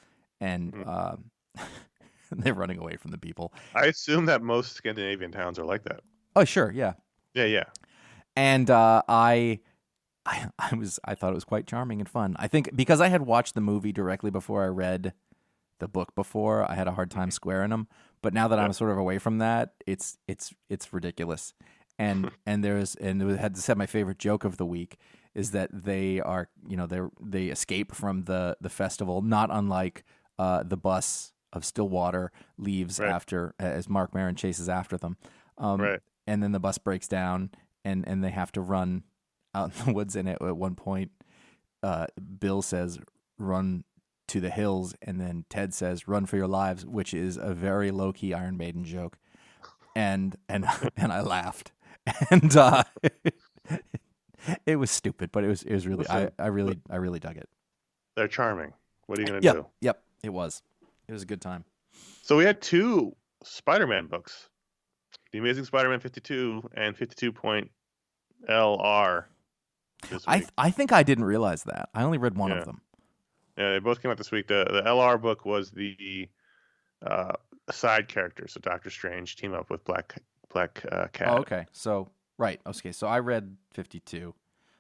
And they're running away from the people. I assume that most Scandinavian towns are like that. Oh, sure. Yeah. Yeah. And I thought it was quite charming and fun. I think because I had watched the movie directly before I read the book before, I had a hard time squaring them. But now that I'm sort of away from that, it's ridiculous. And and it had to say my favorite joke of the week is that they are, they escape from the festival, not unlike the bus of Stillwater leaves after, as Mark Maron chases after them. Right. And then the bus breaks down, and they have to run out in the woods. And at one point, Bill says, "Run to the hills," and then Ted says, "Run for your lives," which is a very low key Iron Maiden joke. And I laughed, and it was stupid, but it was really Listen, I really dug it. They're charming. What are you gonna Yep, do? yep, it was a good time. So we had 2 Spider-Man books, The Amazing Spider-Man 52 and 52.LR this week. I think I didn't realize that. I only read one Yeah. of them. Yeah, they both came out this week. The LR book was the side character, so Doctor Strange team up with Black Cat. Oh, okay. So right. Okay. So I read 52.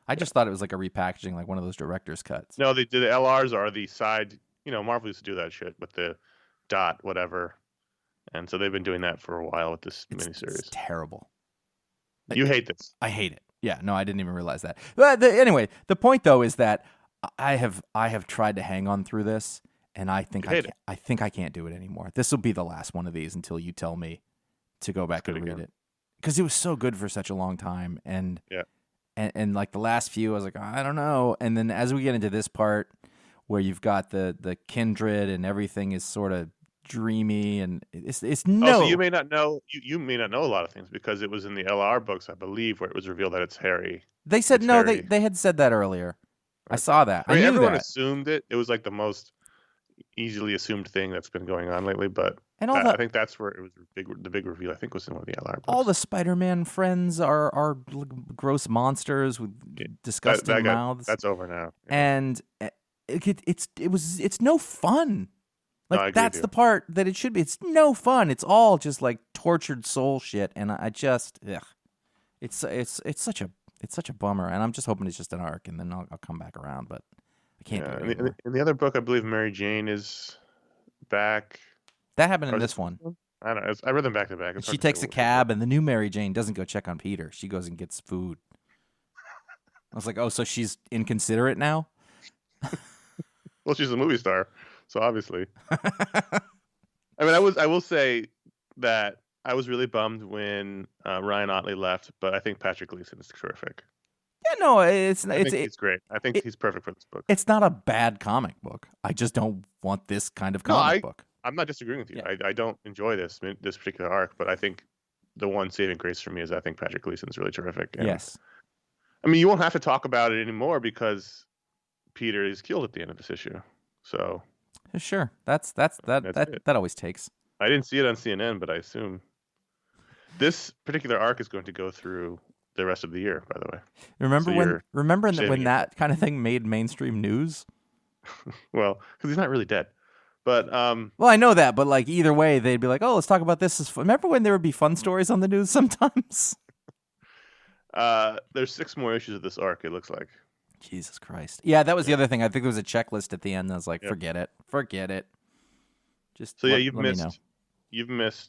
I just thought it was like a repackaging, like one of those director's cuts. No, the LRs are the side. Marvel used to do that shit with the dot whatever, and so they've been doing that for a while with this miniseries. It's terrible. You hate this. I hate it. Yeah. No, I didn't even realize that. But anyway, the point though is that I have tried to hang on through this, and I think I can't do it anymore. This will be the last one of these until you tell me to go back and read it, because it was so good for such a long time. And yeah. And like the last few, I was like, I don't know. And then as we get into this part where you've got the kindred and everything is sort of dreamy, and it's no. Oh, so you may not know. You may not know a lot of things because it was in the LR books, I believe, where it was revealed that it's Harry. They said no. They had said that earlier. I saw that. I knew everyone that. assumed it. It was like the most easily assumed thing that's been going on lately. But and I think that's where it was the big reveal. I think was in one of the LR books. All the Spider-Man friends are gross monsters with disgusting mouths. That's over now. Yeah. And it's no fun. Like no, that's the part that it should be. It's no fun. It's all just like tortured soul shit. And I just it's such a bummer. And I'm just hoping it's just an arc, and then I'll come back around. But I can't do it anymore. In the other book, I believe Mary Jane is back. That happened in this one. I don't know. I read them back to back. She takes a cab, and the new Mary Jane doesn't go check on Peter. She goes and gets food. I was like, oh, so she's inconsiderate now? Well, she's a movie star, so obviously. I mean, I will say that I was really bummed when Ryan Otley left, but I think Patrick Gleason is terrific. Yeah, no, he's great. I think he's perfect for this book. It's not a bad comic book. I just don't want this kind of comic book. I'm not disagreeing with you. Yeah. I don't enjoy this particular arc, but I think the one saving grace for me is I think Patrick Gleason is really terrific. And, yes. I mean, you won't have to talk about it anymore because Peter is killed at the end of this issue. So sure, that always takes. I didn't see it on CNN, but I assume this particular arc is going to go through the rest of the year. By the way, remember when that kind of thing made mainstream news? Well, because he's not really dead. But well, I know that, but like either way, they'd be like, "Oh, let's talk about this." Remember when there would be fun stories on the news sometimes? There's 6 more issues of this arc. It looks like. Jesus Christ! Yeah, that was the other thing. I think there was a checklist at the end. I was like, "Forget it. Just so you've missed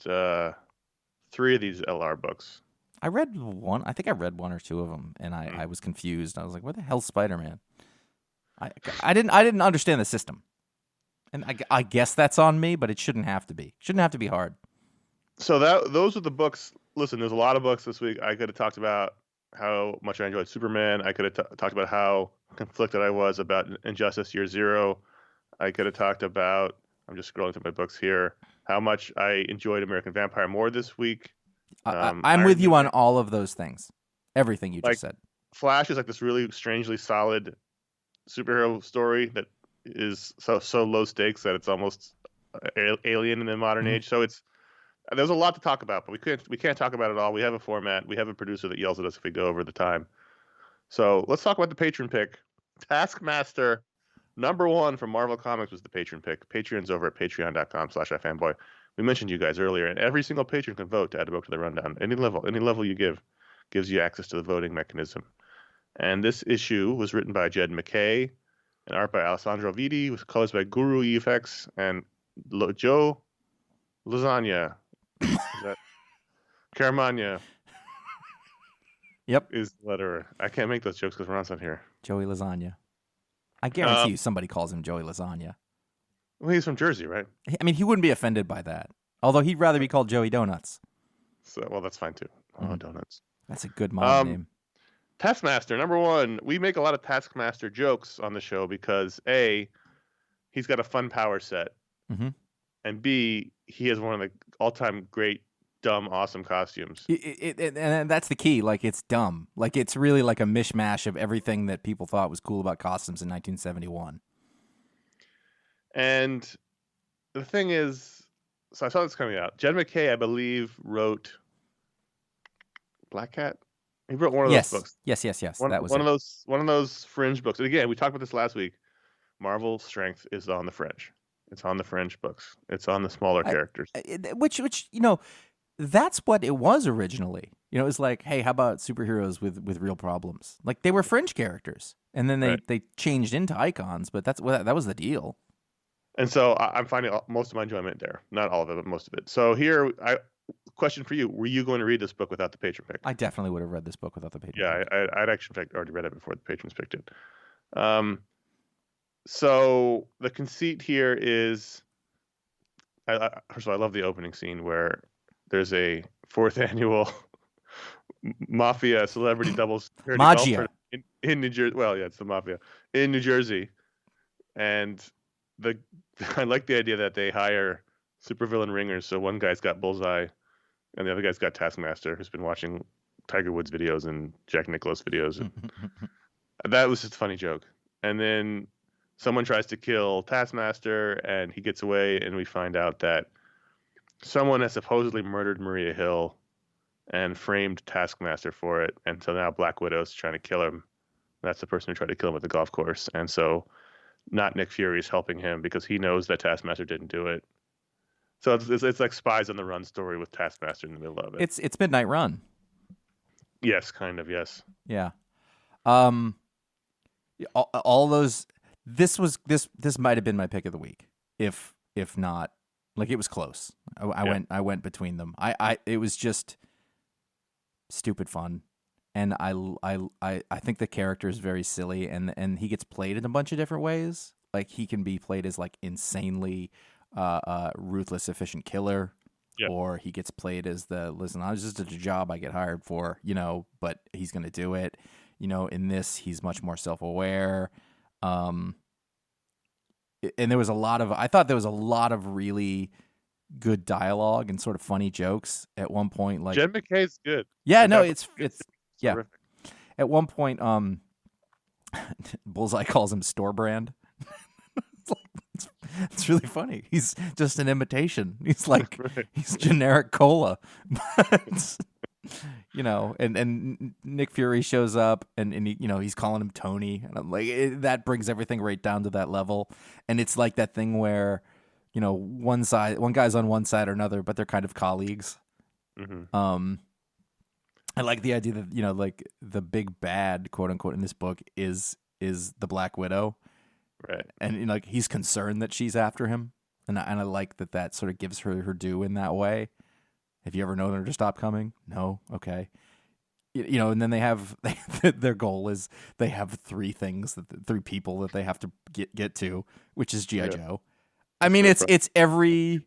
3 of these LR books. I read one. I think I read 1 or 2 of them, and I was confused. I was like, "Where the hell's Spider-Man?" I didn't understand the system. And I guess that's on me, but it shouldn't have to be. Shouldn't have to be hard. So those are the books. Listen, there's a lot of books this week. I could have talked about how much I enjoyed Superman. I could have talked about how conflicted I was about Injustice Year Zero. I could have talked about, I'm just scrolling through my books here, how much I enjoyed American Vampire more this week. I'm with you on all of those things. Everything you just said. Flash is like this really strangely solid superhero story that is so low stakes that it's almost alien in the modern age. So there's a lot to talk about, but we can't talk about it all. We have a format. We have a producer that yells at us if we go over the time. So let's talk about the patron pick. Taskmaster #1 from Marvel Comics was the patron pick. Patreon's over at patreon.com/iFanboy. We mentioned you guys earlier, and every single patron can vote to add a book to the rundown. Any level you give gives you access to the voting mechanism. And this issue was written by Jed McKay, and art by Alessandro Vitti, with colors by Guru EFX and Joe Lasagna. Is that Caramagna? Yep. Is the letterer. I can't make those jokes because Ron's not here. Joey Lasagna. I guarantee you somebody calls him Joey Lasagna. Well, he's from Jersey, right? I mean, he wouldn't be offended by that. Although he'd rather be called Joey Donuts. So, well, that's fine too. Oh, donuts. That's a good mob Um, name. Taskmaster, number one. We make a lot of Taskmaster jokes on the show because A, he's got a fun power set, Mm-hmm. and B, he has one of the all-time great, dumb, awesome costumes. And that's the key. Like, it's dumb. Like, it's really like a mishmash of everything that people thought was cool about costumes in 1971. And the thing is, so I saw this coming out. Jed McKay, I believe, wrote Black Cat. He wrote one of those books. Yes. That was one of those fringe books. And again, we talked about this last week. Marvel's strength is on the fringe. It's on the fringe books. It's on the smaller characters. Which that's what it was originally. It was like, hey, how about superheroes with real problems? Like, they were fringe characters, and then they changed into icons. But that was the deal. And so I'm finding most of my enjoyment there. Not all of it, but most of it. So here, question for you: were you going to read this book without the patron pick? I definitely would have read this book without the patron. Yeah, pick. I'd actually, in fact, already read it before the patrons picked it. So the conceit here is, first of all, I love the opening scene where there's a 4th annual mafia celebrity doubles Magia in New Jersey. Well, yeah, it's the mafia in New Jersey, and I like the idea that they hire supervillain ringers. So one guy's got Bullseye, and the other guy's got Taskmaster, who's been watching Tiger Woods videos and Jack Nicklaus videos. And that was just a funny joke. And then someone tries to kill Taskmaster, and he gets away, and we find out that someone has supposedly murdered Maria Hill and framed Taskmaster for it. And so now Black Widow's trying to kill him. That's the person who tried to kill him at the golf course. And so not Nick Fury is helping him because he knows that Taskmaster didn't do it. So it's like Spies on the Run story with Taskmaster in the middle of it. It's Midnight Run. Yes, kind of, yes. Yeah. All those. This might have been my pick of the week, if not, like, it was close. I went between them. It was just stupid fun, and I think the character is very silly, and he gets played in a bunch of different ways. Like, he can be played as like insanely ruthless, efficient killer, or he gets played as listen, I was just a job I get hired for, but he's gonna do it. In this, he's much more self-aware. And I thought there was a lot of really good dialogue and sort of funny jokes at one point. Like, Jed McKay's good. Yeah, no, it's yeah. Terrific. At one point, Bullseye calls him store brand. It's really funny. He's just an imitation. He's like he's generic cola. And Nick Fury shows up, and he's calling him Tony, and I'm like, that brings everything right down to that level. And it's like that thing where, one guy's on one side or another, but they're kind of colleagues. Mm-hmm. I like the idea that like the big bad, quote unquote, in this book is the Black Widow, right? And like, he's concerned that she's after him, and I like that sort of gives her due in that way. Have you ever known her to stop coming? No? Okay. And then they have their goal is they have three people that they have to get to, which is G.I. Joe. I mean, it's every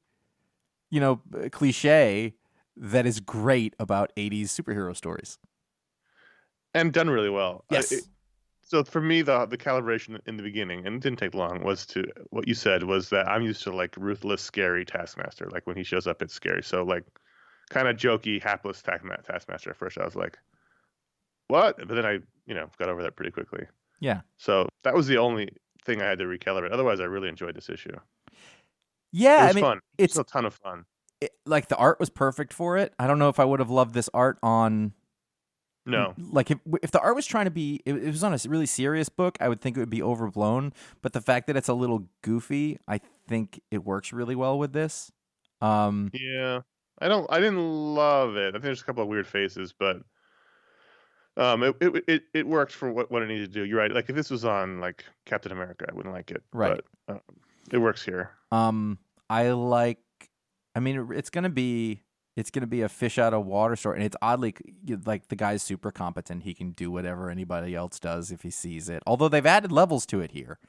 cliche that is great about 80s superhero stories, and done really well. Yes. So for me, the calibration in the beginning, and it didn't take long, was to what you said was that I'm used to like ruthless, scary Taskmaster. Like, when he shows up, it's scary. So like, kind of jokey, hapless Taskmaster. At first, I was like, "What?" But then I, got over that pretty quickly. Yeah. So that was the only thing I had to recalibrate. Otherwise, I really enjoyed this issue. Yeah, it was fun. It's a ton of fun. Like, the art was perfect for it. I don't know if I would have loved this art on. No. Like, if the art was trying to be, it was on a really serious book, I would think it would be overblown. But the fact that it's a little goofy, I think it works really well with this. Yeah. I didn't love it. I think there's a couple of weird faces, but it worked for what it needed to do. You're right. Like, if this was on like Captain America, I wouldn't like it. Right. But it works here. It's gonna be a fish out of water story, and it's oddly like the guy's super competent. He can do whatever anybody else does if he sees it. Although they've added levels to it here.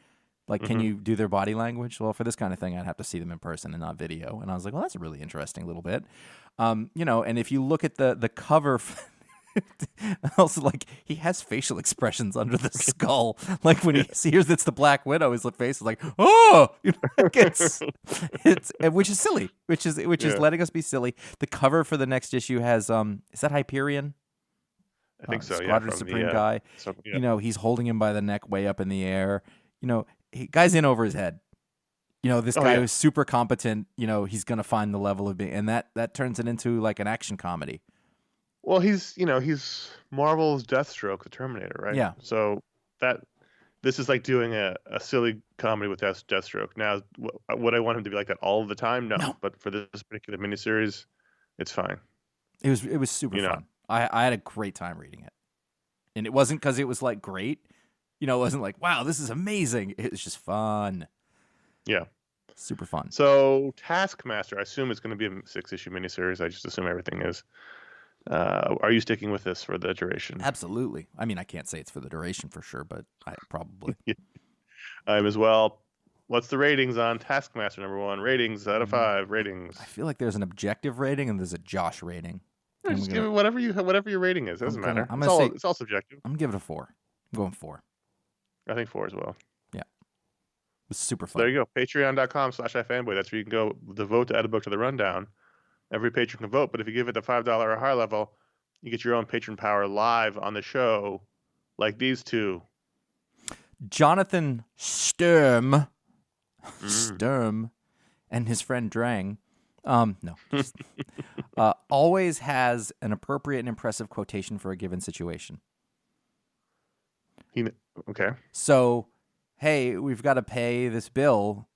Like, can you do their body language? Well, for this kind of thing, I'd have to see them in person and not video. And I was like, well, that's a really interesting little bit. You know, and if you look at the cover, also, like, he has facial expressions under the skull. Like, when he hears it's the Black Widow, his face is like, oh! You know, like it's which is silly, which is letting us be silly. The cover for the next issue has, is that Hyperion? I think so, Squadron from Supreme the, guy. You know, he's holding him by the neck way up in the air. You know, guy's in over his head. You know, this guy who's super competent, you know, he's going to find the level of being, and that turns it into like an action comedy. Well, he's Marvel's Deathstroke, the Terminator, right? Yeah. So this is like doing a silly comedy with Deathstroke. Now, would I want him to be like that all the time? No. But for this particular miniseries, it's fine. It was super fun. I had a great time reading it. And it wasn't because it was like great. You know, it wasn't like, wow, this is amazing. It was just fun. Yeah. Super fun. So Taskmaster, I assume it's going to be a 6-issue miniseries. I just assume everything is. Are you sticking with this for the duration? Absolutely. I mean, I can't say it's for the duration for sure, but I probably. I'm as well. What's the ratings on Taskmaster #1? Ratings out of 5. Ratings. I feel like there's an objective rating and there's a Josh rating. Yeah, just give it whatever your rating is. It doesn't matter. It's all subjective. I'm giving it a 4. I'm going 4. I think 4 as well. Yeah. It was super fun. There you go. Patreon.com/iFanboy. That's where you can go to vote to add a book to the rundown. Every patron can vote, but if you give it the $5 or higher level, you get your own patron power live on the show, like these two. Jonathan Sturm, and his friend Drang, always has an appropriate and impressive quotation for a given situation. Okay. So, hey, we've got to pay this bill.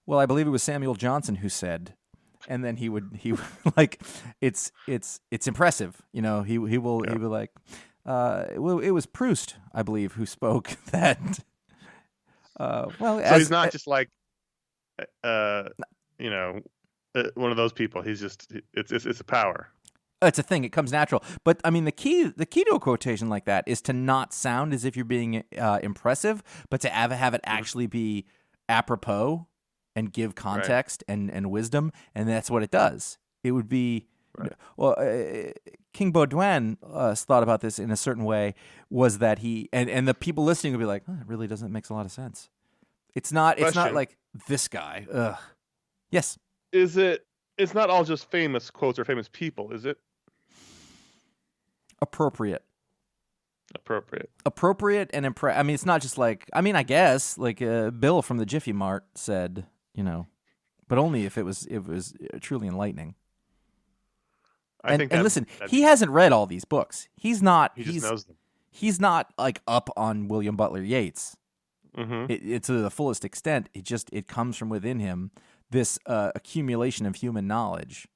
Well, I believe it was Samuel Johnson who said. And then he would like, it's impressive, you know. He will like, well, it was Proust, I believe, who spoke that. So he's not just like, one of those people. He's just it's a power. It's a thing. It comes natural. But I mean, the key to a quotation like that is to not sound as if you're being impressive, but to have it actually be apropos. And give context and wisdom, and that's what it does. It would be, King Baudouin thought about this in a certain way, was that he and the people listening would be like, it really doesn't make a lot of sense. It's not like this guy. Ugh. Yes. It's not all just famous quotes or famous people, is it? Appropriate and I mean, it's not just like, I mean, I guess like Bill from the Jiffy Mart said, you know, but only if it was truly enlightening. And listen, he hasn't read all these books. He just knows them. He's not like up on William Butler Yeats. Mm-hmm. It to the fullest extent. It comes from within him. This accumulation of human knowledge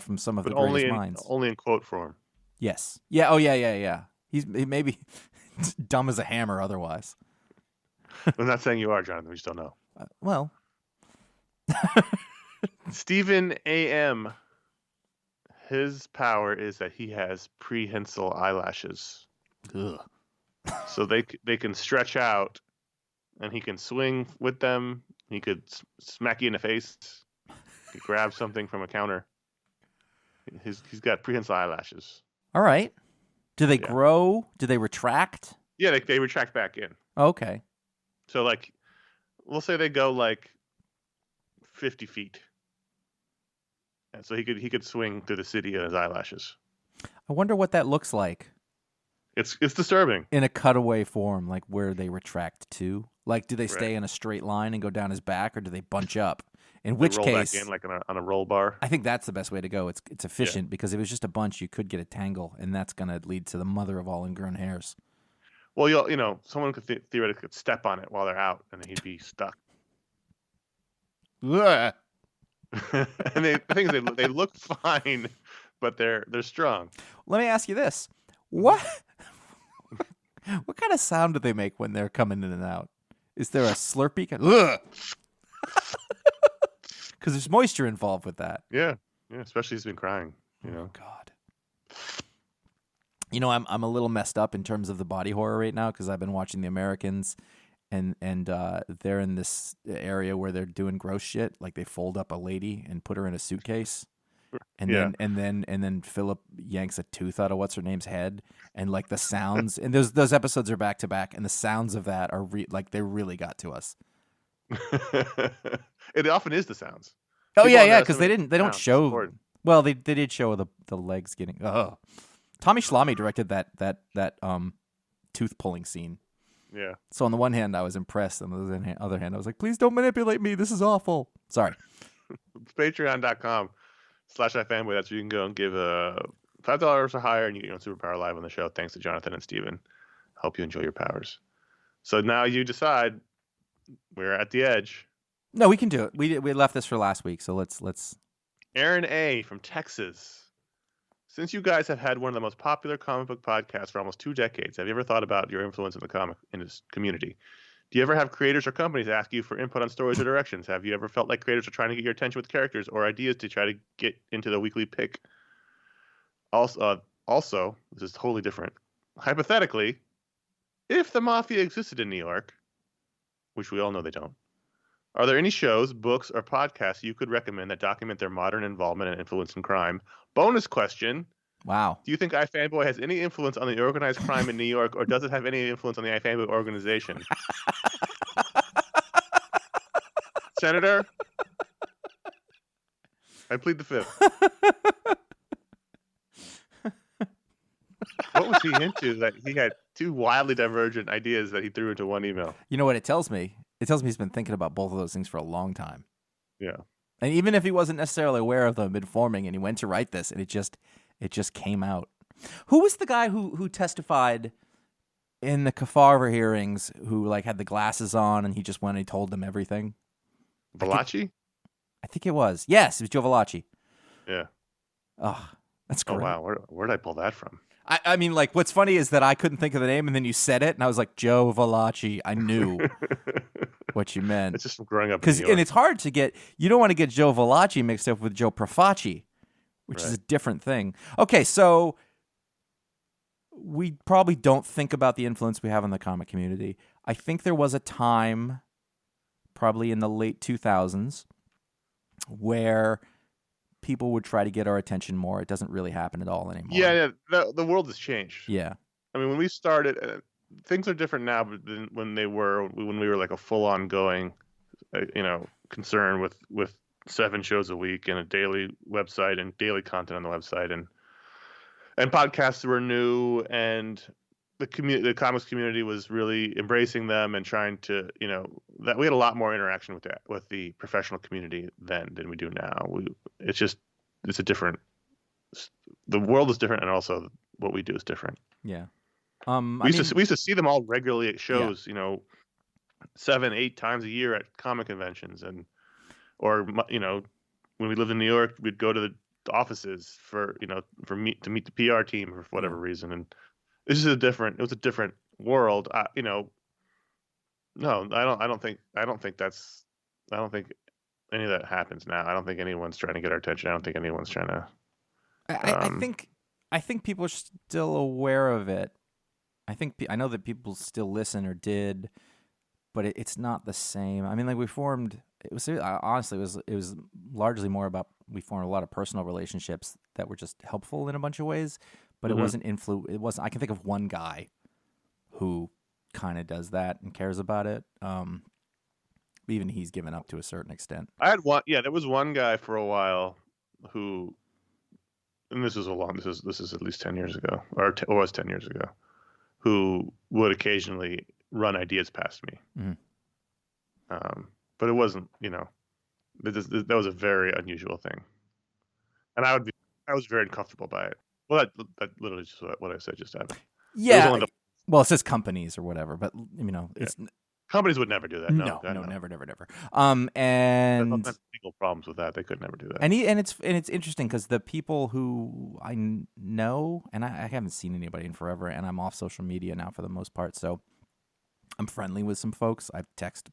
from some of the greatest minds. Only in quote form. Yes. Yeah. Oh yeah. He maybe dumb as a hammer otherwise. I'm not saying you are, Jonathan. We just don't know. Well. Stephen A.M. His power is that he has prehensile eyelashes. Ugh. So they can stretch out, and he can swing with them. He could smack you in the face. He could grab something from a counter. He's got prehensile eyelashes. All right. Do they grow? Do they retract? Yeah, they retract back in. Okay. So, like, we'll say they go like 50 feet, and so he could swing through the city in his eyelashes. I wonder what that looks like. It's disturbing. In a cutaway form, like where they retract to. Like, do they stay in a straight line and go down his back, or do they bunch up? In which case, back in, like on a roll bar. I think that's the best way to go. It's efficient because if it was just a bunch, you could get a tangle, and that's going to lead to the mother of all ingrown hairs. Well, someone could theoretically step on it while they're out, and then he'd be stuck. And the thing is, they look fine, but they're strong. Let me ask you this: what kind of sound do they make when they're coming in and out? Is there a slurpy kind? Because there's moisture involved with that. Yeah, especially he's been crying. Oh God. I'm a little messed up in terms of the body horror right now because I've been watching The Americans, and they're in this area where they're doing gross shit, like they fold up a lady and put her in a suitcase. And then Philip yanks a tooth out of what's her name's head, and like the sounds, and those episodes are back to back, and the sounds of that are like they really got to us. It often is the sounds. Oh People yeah, because they don't sounds. show. Well, they did show the legs getting. Oh, Tommy Schlamme directed that tooth pulling scene. Yeah. So on the one hand, I was impressed, and on the other hand, I was like, please don't manipulate me. This is awful. Sorry. It's patreon.com/iFanboy. That's where you can go and give $5 or higher, and you get your own superpower live on the show. Thanks to Jonathan and Steven. Hope you enjoy your powers. So now you decide. We're at the edge. No, we can do it. We left this for last week, so let's. Aaron A. from Texas. Since you guys have had one of the most popular comic book podcasts for almost 2 decades, have you ever thought about your influence in the comic community? Do you ever have creators or companies ask you for input on stories or directions? Have you ever felt like creators are trying to get your attention with characters or ideas to try to get into the weekly pick? Also, this is totally different. Hypothetically, if the mafia existed in New York, which we all know they don't, are there any shows, books, or podcasts you could recommend that document their modern involvement and influence in crime? Bonus question. Wow. Do you think iFanboy has any influence on the organized crime in New York, or does it have any influence on the iFanboy organization? Senator, I plead the fifth. What was he into that he had 2 wildly divergent ideas that he threw into one email? You know what it tells me? It tells me he's been thinking about both of those things for a long time. Yeah. And even if he wasn't necessarily aware of them, been forming, and he went to write this, and it just came out. Who was the guy who testified in the Kafarver hearings? Who like had the glasses on, and he just went and he told them everything. Valachi? I think it was. Yes, it was Joe Valachi. Yeah. Oh, that's great. Oh wow, where did I pull that from? I mean, like, what's funny is that I couldn't think of the name, and then you said it, and I was like, Joe Valachi. I knew what you meant. It's just from growing up in New York. And it's hard to get. You don't want to get Joe Valachi mixed up with Joe Profaci, which is a different thing. Okay, so we probably don't think about the influence we have on the comic community. I think there was a time, probably in the late 2000s, where people would try to get our attention more. It doesn't really happen at all anymore. Yeah. The world has changed. Yeah. I mean, when we started, things are different now than when we were like a full-on going, concern with 7 shows a week and a daily website and daily content on the website, and podcasts were new, and the comics community was really embracing them and trying to, that we had a lot more interaction with the professional community then than we do now. The world is different, and also what we do is different. Yeah. We used to see them all regularly at shows, 7-8 times a year at comic conventions, or when we lived in New York, we'd go to the offices to meet the PR team for whatever reason, and it was a different world. No, I don't think any of that happens now. I don't think anyone's trying to get our attention. I don't think anyone's trying to. I think people are still aware of it. I know that people still listen or did, but it's not the same. I mean, like we formed. It was honestly it was largely more about we formed a lot of personal relationships that were just helpful in a bunch of ways, but it wasn't It wasn't. I can think of one guy who kind of does that and cares about it. Even he's given up to a certain extent. I had one. Yeah, there was one guy for a while who, and this is at least 10 years ago, or was 10 years ago, who would occasionally run ideas past me. Mm-hmm. But it wasn't, that was a very unusual thing, and I was very uncomfortable by it. Well, that literally just what I said just happened. Yeah. Well, it says companies or whatever, but it's. Companies would never do that. No, never. And legal problems with that. They could never do that. And it's interesting because the people who I know, and I haven't seen anybody in forever, and I'm off social media now for the most part, so I'm friendly with some folks.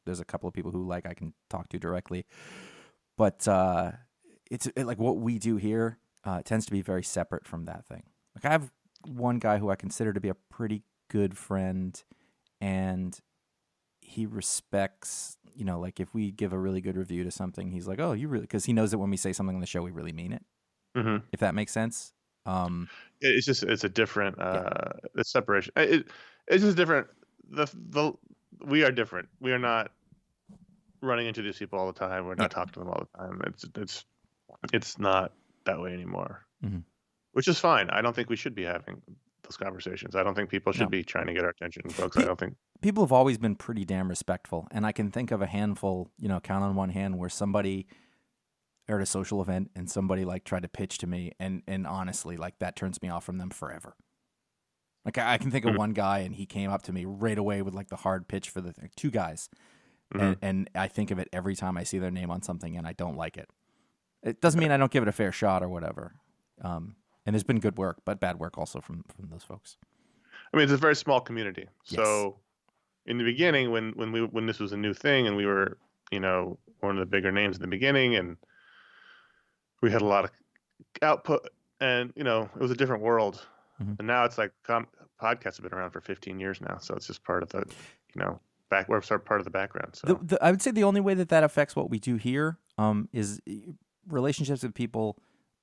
There's a couple of people who I can talk to directly, but it's like what we do here tends to be very separate from that thing. Like I have one guy who I consider to be a pretty good friend, and he respects, like if we give a really good review to something, he's like, oh, you really, because he knows that when we say something on the show, we really mean it. Mm-hmm. If that makes sense. It's a different it's separation. It's just different. We are different. We are not running into these people all the time. We're not talking to them all the time. It's not that way anymore, which is fine. I don't think we should be having those conversations. I don't think people should be trying to get our attention, folks. I don't think people have always been pretty damn respectful, and I can think of a handful, count on one hand, where somebody at a social event and somebody like tried to pitch to me, and honestly, like that turns me off from them forever. Like I can think of one guy, and he came up to me right away with like the hard pitch for the thing. Two guys. And I think of it every time I see their name on something and I don't like it. It doesn't mean I don't give it a fair shot or whatever. And there's been good work, but bad work also from those folks. I mean, it's a very small community. Yes. So in the beginning, when this was a new thing and we were, one of the bigger names in the beginning, and we had a lot of output, and, it was a different world. And now it's like podcasts have been around for 15 years now. So it's just part of the, we're sort of part of the background. So I would say the only way that affects what we do here is relationships with people.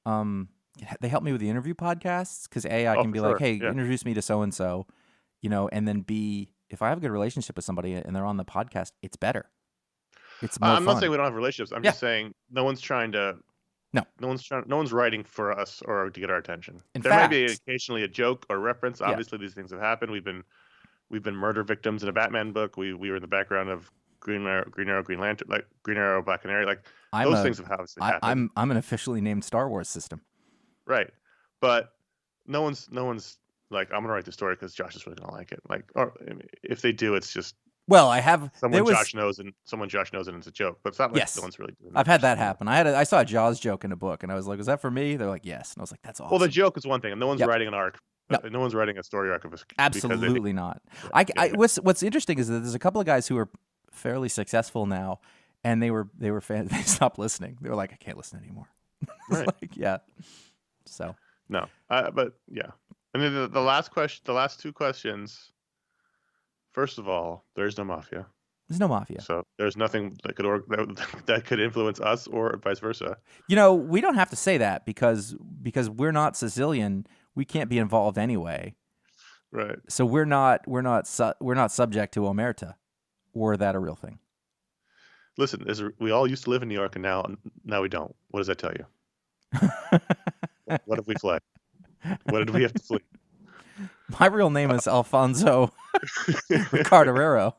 They help me with the interview podcasts because I can be like, hey, introduce me to so-and-so, and then B, if I have a good relationship with somebody and they're on the podcast, it's better. It's more I'm fun. not saying we don't have relationships. I'm just saying no one's trying to. No one's writing for us or to get our attention. There might be occasionally a joke or reference. Obviously, these things have happened. We've been murder victims in a Batman book. We were in the background of Green Arrow, Green Lantern, like Green Arrow, Black Canary. Like those things have obviously happened. I'm an officially named Star Wars system. Right, but no one's like, I'm gonna write the story because Josh is really gonna like it. Like, or if they do, it's just Josh knows and it's a joke. But it's not like no one's really doing that. I've had that happen. I saw a Jaws joke in a book, and I was like, "Was that for me?" They're like, "Yes," and I was like, "That's awesome." Well, the joke is one thing, and no one's writing an arc. No one's writing a story arc of a. Absolutely not. What's interesting is that there's a couple of guys who are fairly successful now, and they were fans. They stopped listening. They were like, "I can't listen anymore." Right. So no, but yeah. And then the last question, the last two questions. First of all, there's no mafia. There's no mafia. So there's nothing that could influence us or vice versa. We don't have to say that because we're not Sicilian. We can't be involved anyway. Right. So we're not subject to omerta, or that a real thing. Listen, we all used to live in New York, and now we don't. What does that tell you? What if we fled? What did we have to flee? My real name is Alfonso Cardarero.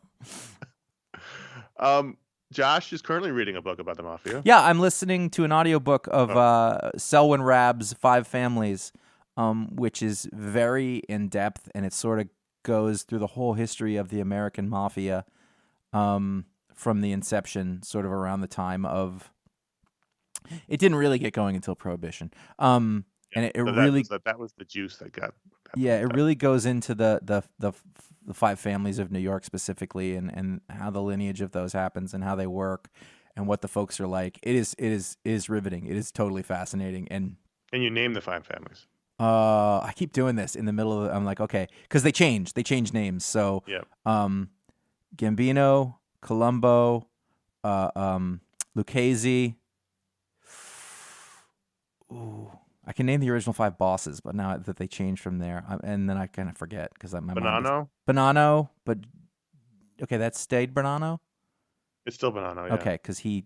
Josh is currently reading a book about the mafia. Yeah, I'm listening to an audiobook of Selwyn Rabb's 5 Families, which is very in-depth, and it sort of goes through the whole history of the American mafia from the inception, sort of around the time of... It didn't really get going until Prohibition. And that was the juice that got... it really goes into the 5 families of New York specifically, and how the lineage of those happens and how they work and what the folks are like. It is riveting. It is totally fascinating. And you name the 5 families. I keep doing this in the middle of I'm like, okay, because they change names. So Gambino, Colombo, Lucchese. Ooh. I can name the original 5 bosses, but now that they changed from there, and then I kind of forget because my Bonanno, but okay, that stayed Bonanno. It's still Bonanno, yeah. Okay, because he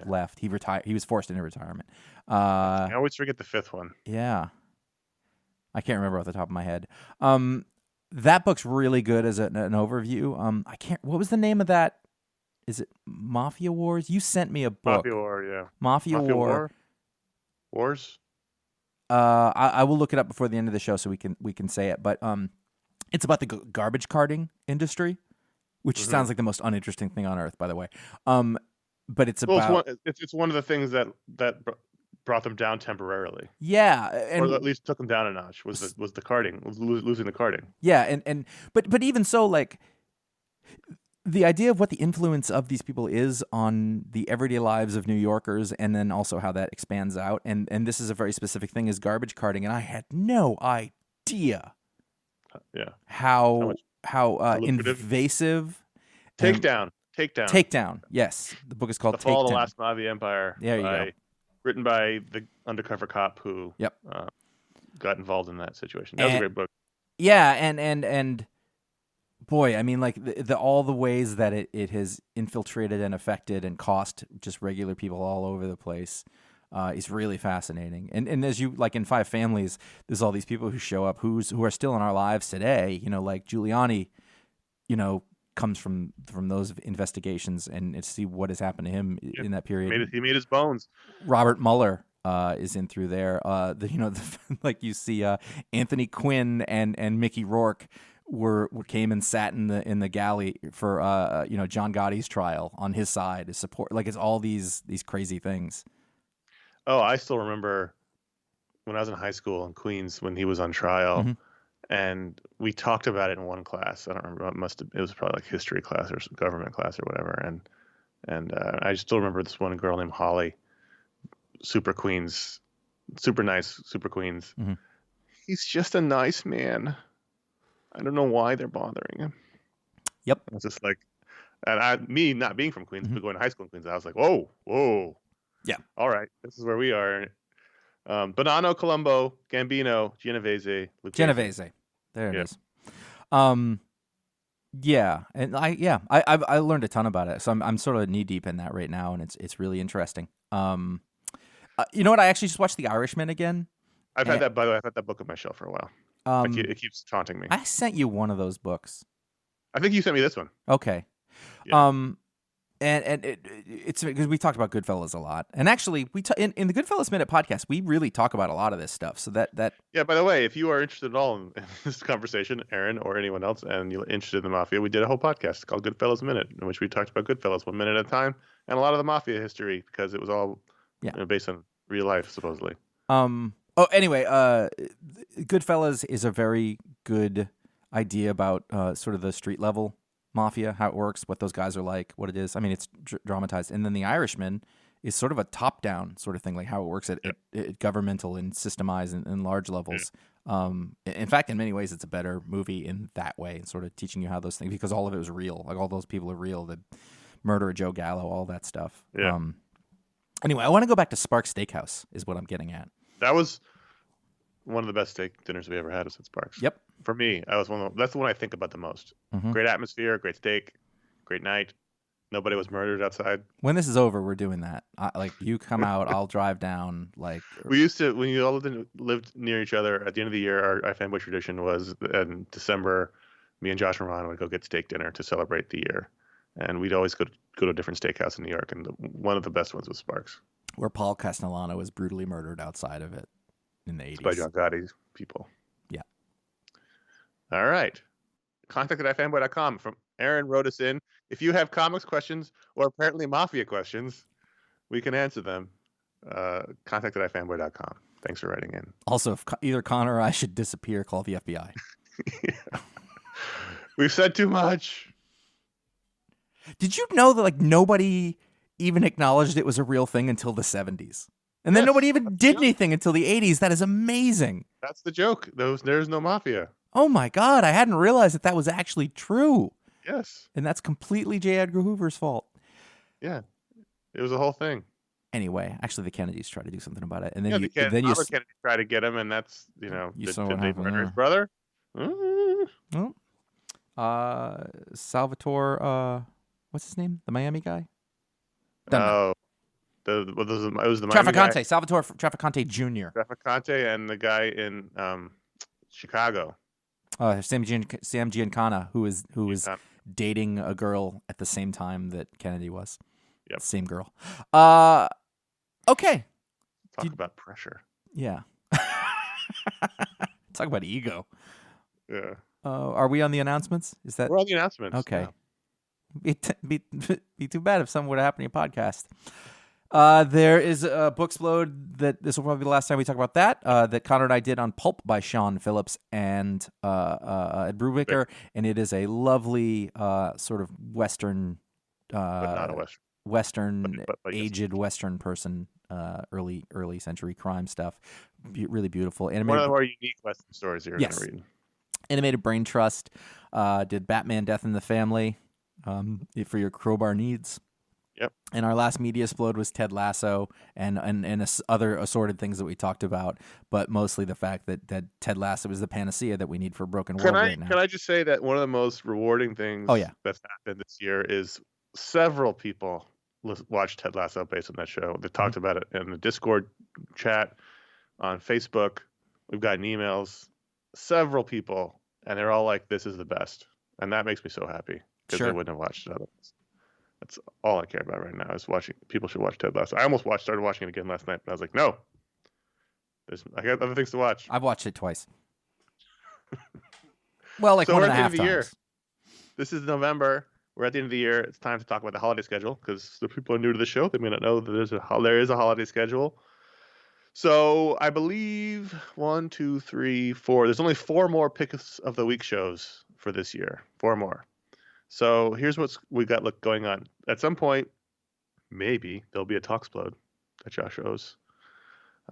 left. He retired. He was forced into retirement. I always forget the 5th one. Yeah, I can't remember off the top of my head. That book's really good as an overview. I can't. What was the name of that? Is it Mafia Wars? You sent me a book. Mafia War, yeah. Mafia War. Wars? I will look it up before the end of the show so we can say it. But it's about the garbage carting industry, which sounds like the most uninteresting thing on earth, by the way. But it's about it's one of the things that brought them down temporarily. Yeah, or at least took them down a notch. Was the carting, losing the carting? Yeah, but even so, like. The idea of what the influence of these people is on the everyday lives of New Yorkers, and then also how that expands out, and this is a very specific thing, is garbage carting, and I had no idea how invasive Takedown. Takedown. Yes, the book is called The Fall of the Takedown. Last Mafia Empire. There you go. Written by the undercover cop who Yep. got involved in that situation. That was a great book. Yeah, and boy, I mean, like all the ways that it has infiltrated and affected and cost just regular people all over the place is really fascinating. And as you like in Five Families, there's all these people who show up who are still in our lives today. You know, like Giuliani, you know, comes from those investigations and to see what has happened to him in that period. He made his bones. Robert Mueller is in through there. Like you see Anthony Quinn and Mickey Rourke came and sat in the galley for John Gotti's trial on his side to support. Like it's all these crazy things. Oh, I still remember when I was in high school in Queens when he was on trial. Mm-hmm. And we talked about it in one class. I don't remember. It was probably like history class or government class or whatever. And I still remember this one girl named Holly, super Queens, super nice, super Queens. Mm-hmm. He's just a nice man. I don't know why they're bothering him. Yep. It's just like, and me not being from Queens, but going to high school in Queens, I was like, whoa. Yeah. All right. This is where we are. Bonanno, Colombo, Gambino, Genovese, Lucchese. Genovese. There it is. Yeah, and I learned a ton about it, so I'm sort of knee deep in that right now, and it's really interesting. You know what? I actually just watched The Irishman again. I've had that. By the way, I've had that book on my shelf for a while. It keeps taunting me. I sent you one of those books. I think you sent me this one. Okay. Yeah. And it's because we talked about Goodfellas a lot, and actually in the Goodfellas Minute podcast, we really talk about a lot of this stuff. So that yeah. By the way, if you are interested at all in this conversation, Aaron or anyone else, and you're interested in the mafia, we did a whole podcast called Goodfellas Minute, in which we talked about Goodfellas 1 minute at a time, and a lot of the mafia history because it was all based on real life, supposedly. Anyway, Goodfellas is a very good idea about sort of the street level mafia, how it works, what those guys are like, what it is. I mean, it's dramatized. And then The Irishman is sort of a top-down sort of thing, like how it works at governmental and systemized and large levels. Yeah. In fact, in many ways, it's a better movie in that way, and sort of teaching you how those things, because all of it was real. Like all those people are real. The murder of Joe Gallo, all that stuff. Yeah. Anyway, I want to go back to Sparks Steakhouse is what I'm getting at. That was one of the best steak dinners we ever had was at Sparks. Yep. For me, that's the one I think about the most. Mm-hmm. Great atmosphere, great steak, great night. Nobody was murdered outside. When this is over, we're doing that. Like you come out, I'll drive down. Like we used to, when you all lived near each other. At the end of the year, our iFanboy tradition was in December. Me and Josh and Ron would go get steak dinner to celebrate the year, and we'd always go to a different steakhouse in New York. And one of the best ones was Sparks, where Paul Castellano was brutally murdered outside of it in the 80s by John Gotti's people. Yeah. All right. Contact at ifanboy.com. From Aaron wrote us in. If you have comics questions or apparently mafia questions, we can answer them. Contact at ifanboy.com. Thanks for writing in. Also, if either Connor or I should disappear, call the FBI. Yeah. We've said too much. Did you know that like nobody even acknowledged it was a real thing until the 70s? And then nobody even did anything until the 80s. That is amazing. That's the joke. There's no mafia. Oh my God. I hadn't realized that was actually true. Yes. And that's completely J. Edgar Hoover's fault. Yeah. It was a whole thing. Anyway, actually the Kennedys tried to do something about it. And then Robert Kennedy tried to get him, and that's, did they murder his brother? Mm-hmm. Salvatore, what's his name? The Miami guy? It was the Trafficante, guy. Salvatore Trafficante Jr. Trafficante and the guy in Chicago. Sam Giancana, who was dating a girl at the same time that Kennedy was. Yep. Same girl. Okay. Talk about pressure. Yeah. Talk about ego. Yeah. Are we on the announcements? We're on the announcements. Okay. Yeah. Be too bad if something would happen to your podcast. There is a Booksplode that this will probably be the last time we talk about that Connor and I did on Pulp by Sean Phillips and Ed Brubaker, and it is a lovely sort of Western, but not a Western, but aged Western person, early century crime stuff. Really beautiful. One of the more unique Western stories you're going to read. Animated Brain Trust did Batman: Death in the Family. for your crowbar needs. Yep. And our last media explode was Ted Lasso and other assorted things that we talked about, but mostly the fact that Ted Lasso is the panacea that we need for a broken world right now. Can I just say that one of the most rewarding things that's happened this year is several people watched Ted Lasso based on that show. They talked about it in the Discord chat, on Facebook. We've gotten emails, several people, and they're all like, "This is the best," and that makes me so happy because they wouldn't have watched it otherwise. That's all I care about right now is watching. People should watch Ted Lasso. I almost started watching it again last night, but I was like, no. I got other things to watch. I've watched it twice. Well, like so 1.5 times. This is November. We're at the end of the year. It's time to talk about the holiday schedule because the people are new to the show. They may not know that there is a holiday schedule. So I believe 1, 2, 3, 4. There's only 4 more picks of the week shows for this year. 4 more. So here's what we got going on. At some point, maybe there'll be a Talksplode that Josh shows.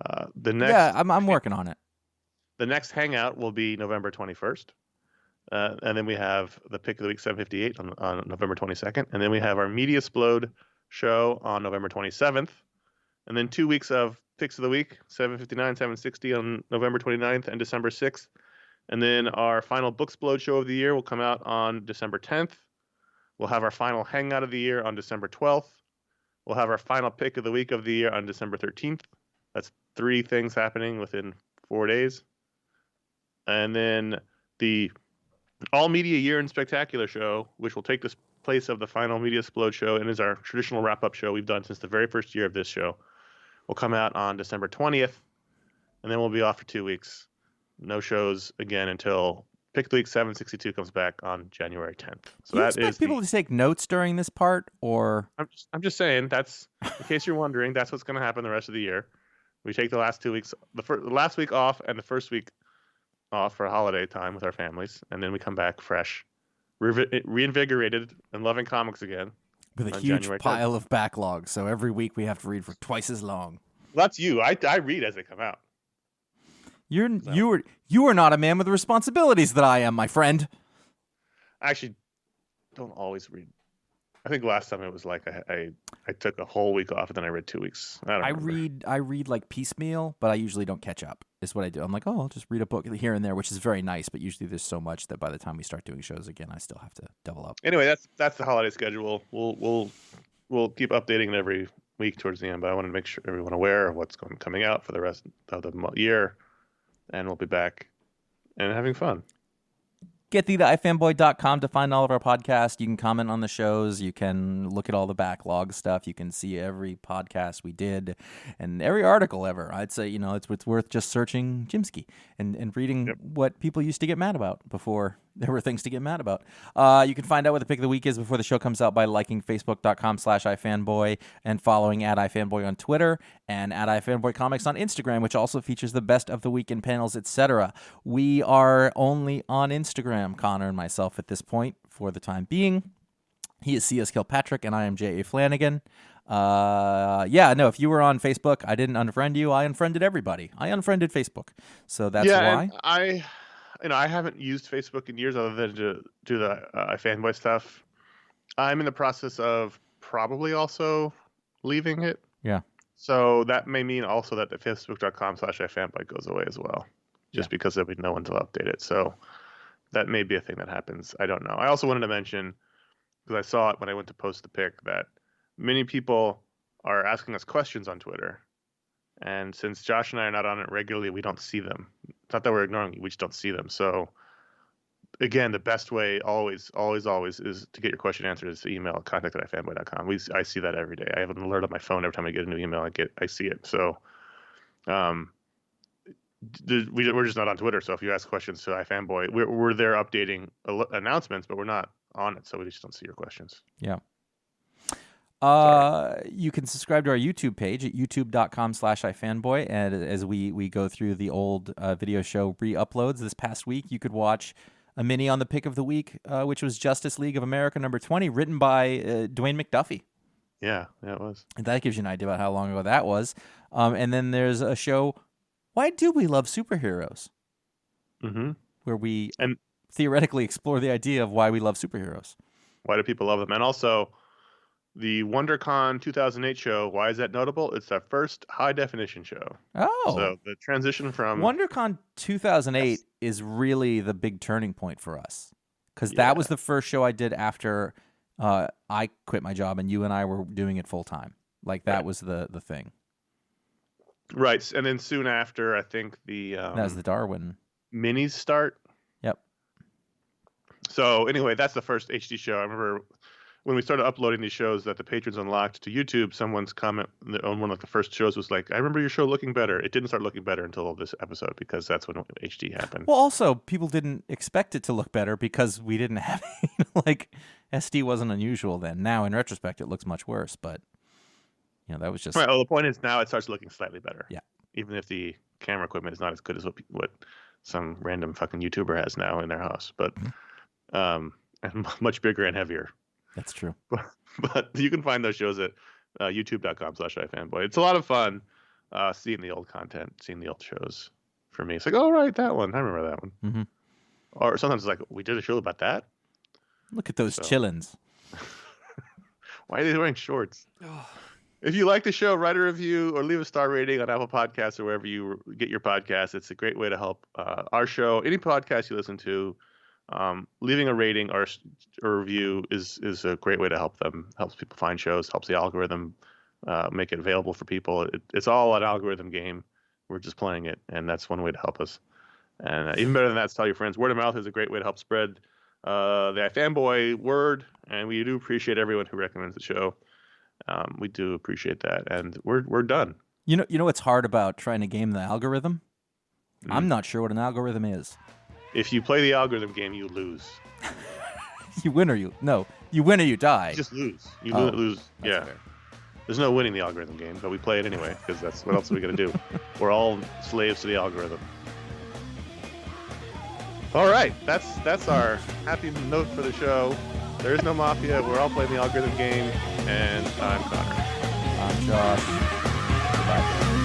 I'm working on it. The next hangout will be November 21st. And then we have the Pick of the Week 758 on November 22nd. And then we have our Media Explode show on November 27th. And then 2 weeks of Picks of the Week, 759, 760 on November 29th and December 6th. And then our final Booksplode show of the year will come out on December 10th. We'll have our final Hangout of the year on December 12th. We'll have our final Pick of the Week of the year on December 13th. That's 3 things happening within 4 days. And then the All Media Year in Spectacular show, which will take the place of the final Media Explode show and is our traditional wrap-up show we've done since the very first year of this show, will come out on December 20th. And then we'll be off for 2 weeks. No shows again until Pick of the Week 762 comes back on January 10th. So do you expect people to take notes during this part, or I'm just saying that's in case you're wondering, that's what's going to happen the rest of the year. We take the last 2 weeks, the last week off and the first week off for a holiday time with our families, and then we come back fresh, reinvigorated and loving comics again with a huge pile of backlog. So every week we have to read for twice as long. Well, that's you. I read as they come out. You are not a man with the responsibilities that I am, my friend. I actually don't always read. I think last time it was like I took a whole week off and then I read 2 weeks. I read like piecemeal, but I usually don't catch up. Is what I do. I'm like, I'll just read a book here and there, which is very nice. But usually there's so much that by the time we start doing shows again, I still have to double up. Anyway, that's the holiday schedule. We'll keep updating it every week towards the end. But I want to make sure everyone aware of what's coming out for the rest of the year, and we'll be back and having fun. Get thee to iFanboy.com to find all of our podcasts. You can comment on the shows. You can look at all the backlog stuff. You can see every podcast we did and every article ever. I'd say, it's worth just searching Jimsky and reading what people used to get mad about before there were things to get mad about. You can find out what the pick of the week is before the show comes out by liking facebook.com/iFanboy and following @iFanboy on Twitter and @iFanboy Comics on Instagram, which also features the best of the weekend panels, etc. We are only on Instagram, Connor and myself, at this point for the time being. He is C.S. Kilpatrick, and I am J.A. Flanagan. If you were on Facebook, I didn't unfriend you. I unfriended everybody. I unfriended Facebook. So that's why. I haven't used Facebook in years other than to do the iFanboy stuff. I'm in the process of probably also leaving it. Yeah. So that may mean also that the facebook.com/iFanboy goes away as well, just because there'll be no one to update it. So that may be a thing that happens. I don't know. I also wanted to mention, because I saw it when I went to post the pick, that many people are asking us questions on Twitter. And since Josh and I are not on it regularly, we don't see them. It's not that we're ignoring you, we just don't see them. So again, the best way always is to get your question answered is to email contact@ifanboy.com. I see that every day. I have an alert on my phone every time I get a new email. I see it. So we're just not on Twitter. So if you ask questions to iFanboy, we're there updating announcements, but we're not on it. So we just don't see your questions. Yeah. You can subscribe to our YouTube page at youtube.com/iFanboy. And as we go through the old video show re-uploads this past week, you could watch a mini on the pick of the week, which was Justice League of America number 20, written by Dwayne McDuffie. Yeah, it was. And that gives you an idea about how long ago that was. And then there's a show, Why Do We Love Superheroes? Mm-hmm. Where we theoretically explore the idea of why we love superheroes. Why do people love them? And also, the WonderCon 2008 show, why is that notable? It's our first high-definition show. Oh. So the transition from... WonderCon 2008 is really the big turning point for us. Because that was the first show I did after I quit my job and you and I were doing it full-time. Like, that was the thing. Right. And then soon after, I think that was the Darwin. Minis start. Yep. So anyway, that's the first HD show. I remember... when we started uploading these shows that the patrons unlocked to YouTube, someone's comment on one of the first shows was like, I remember your show looking better. It didn't start looking better until this episode because that's when HD happened. Well, also, people didn't expect it to look better because we didn't have like, SD wasn't unusual then. Now, in retrospect, it looks much worse, but, that was just... Right, well, the point is now it starts looking slightly better. Yeah. Even if the camera equipment is not as good as what some random fucking YouTuber has now in their house, but and much bigger and heavier. That's true. But you can find those shows at youtube.com/iFanboy. It's a lot of fun seeing the old content, seeing the old shows. For me, it's like, oh, right, that one. I remember that one. Mm-hmm. Or sometimes it's like, we did a show about that? Look at those chillins. Why are they wearing shorts? If you like the show, write a review or leave a star rating on Apple Podcasts or wherever you get your podcasts. It's a great way to help our show. Any podcast you listen to, leaving a rating or a review is a great way to help them. Helps people find shows, helps the algorithm make it available for people. It's all an algorithm game. We're just playing it, and that's one way to help us. And even better than that is tell your friends. Word of mouth is a great way to help spread the iFanboy word, and we do appreciate everyone who recommends the show. We do appreciate that, and we're done. You know what's hard about trying to game the algorithm? I'm not sure what an algorithm is. If you play the algorithm game, you lose. You win or you win or you die. You just lose. You lose. Yeah. Fair. There's no winning the algorithm game, but we play it anyway because that's what else are we gonna do? We're all slaves to the algorithm. All right, that's our happy note for the show. There is no mafia. We're all playing the algorithm game, and I'm Connor. I'm Josh. Bye.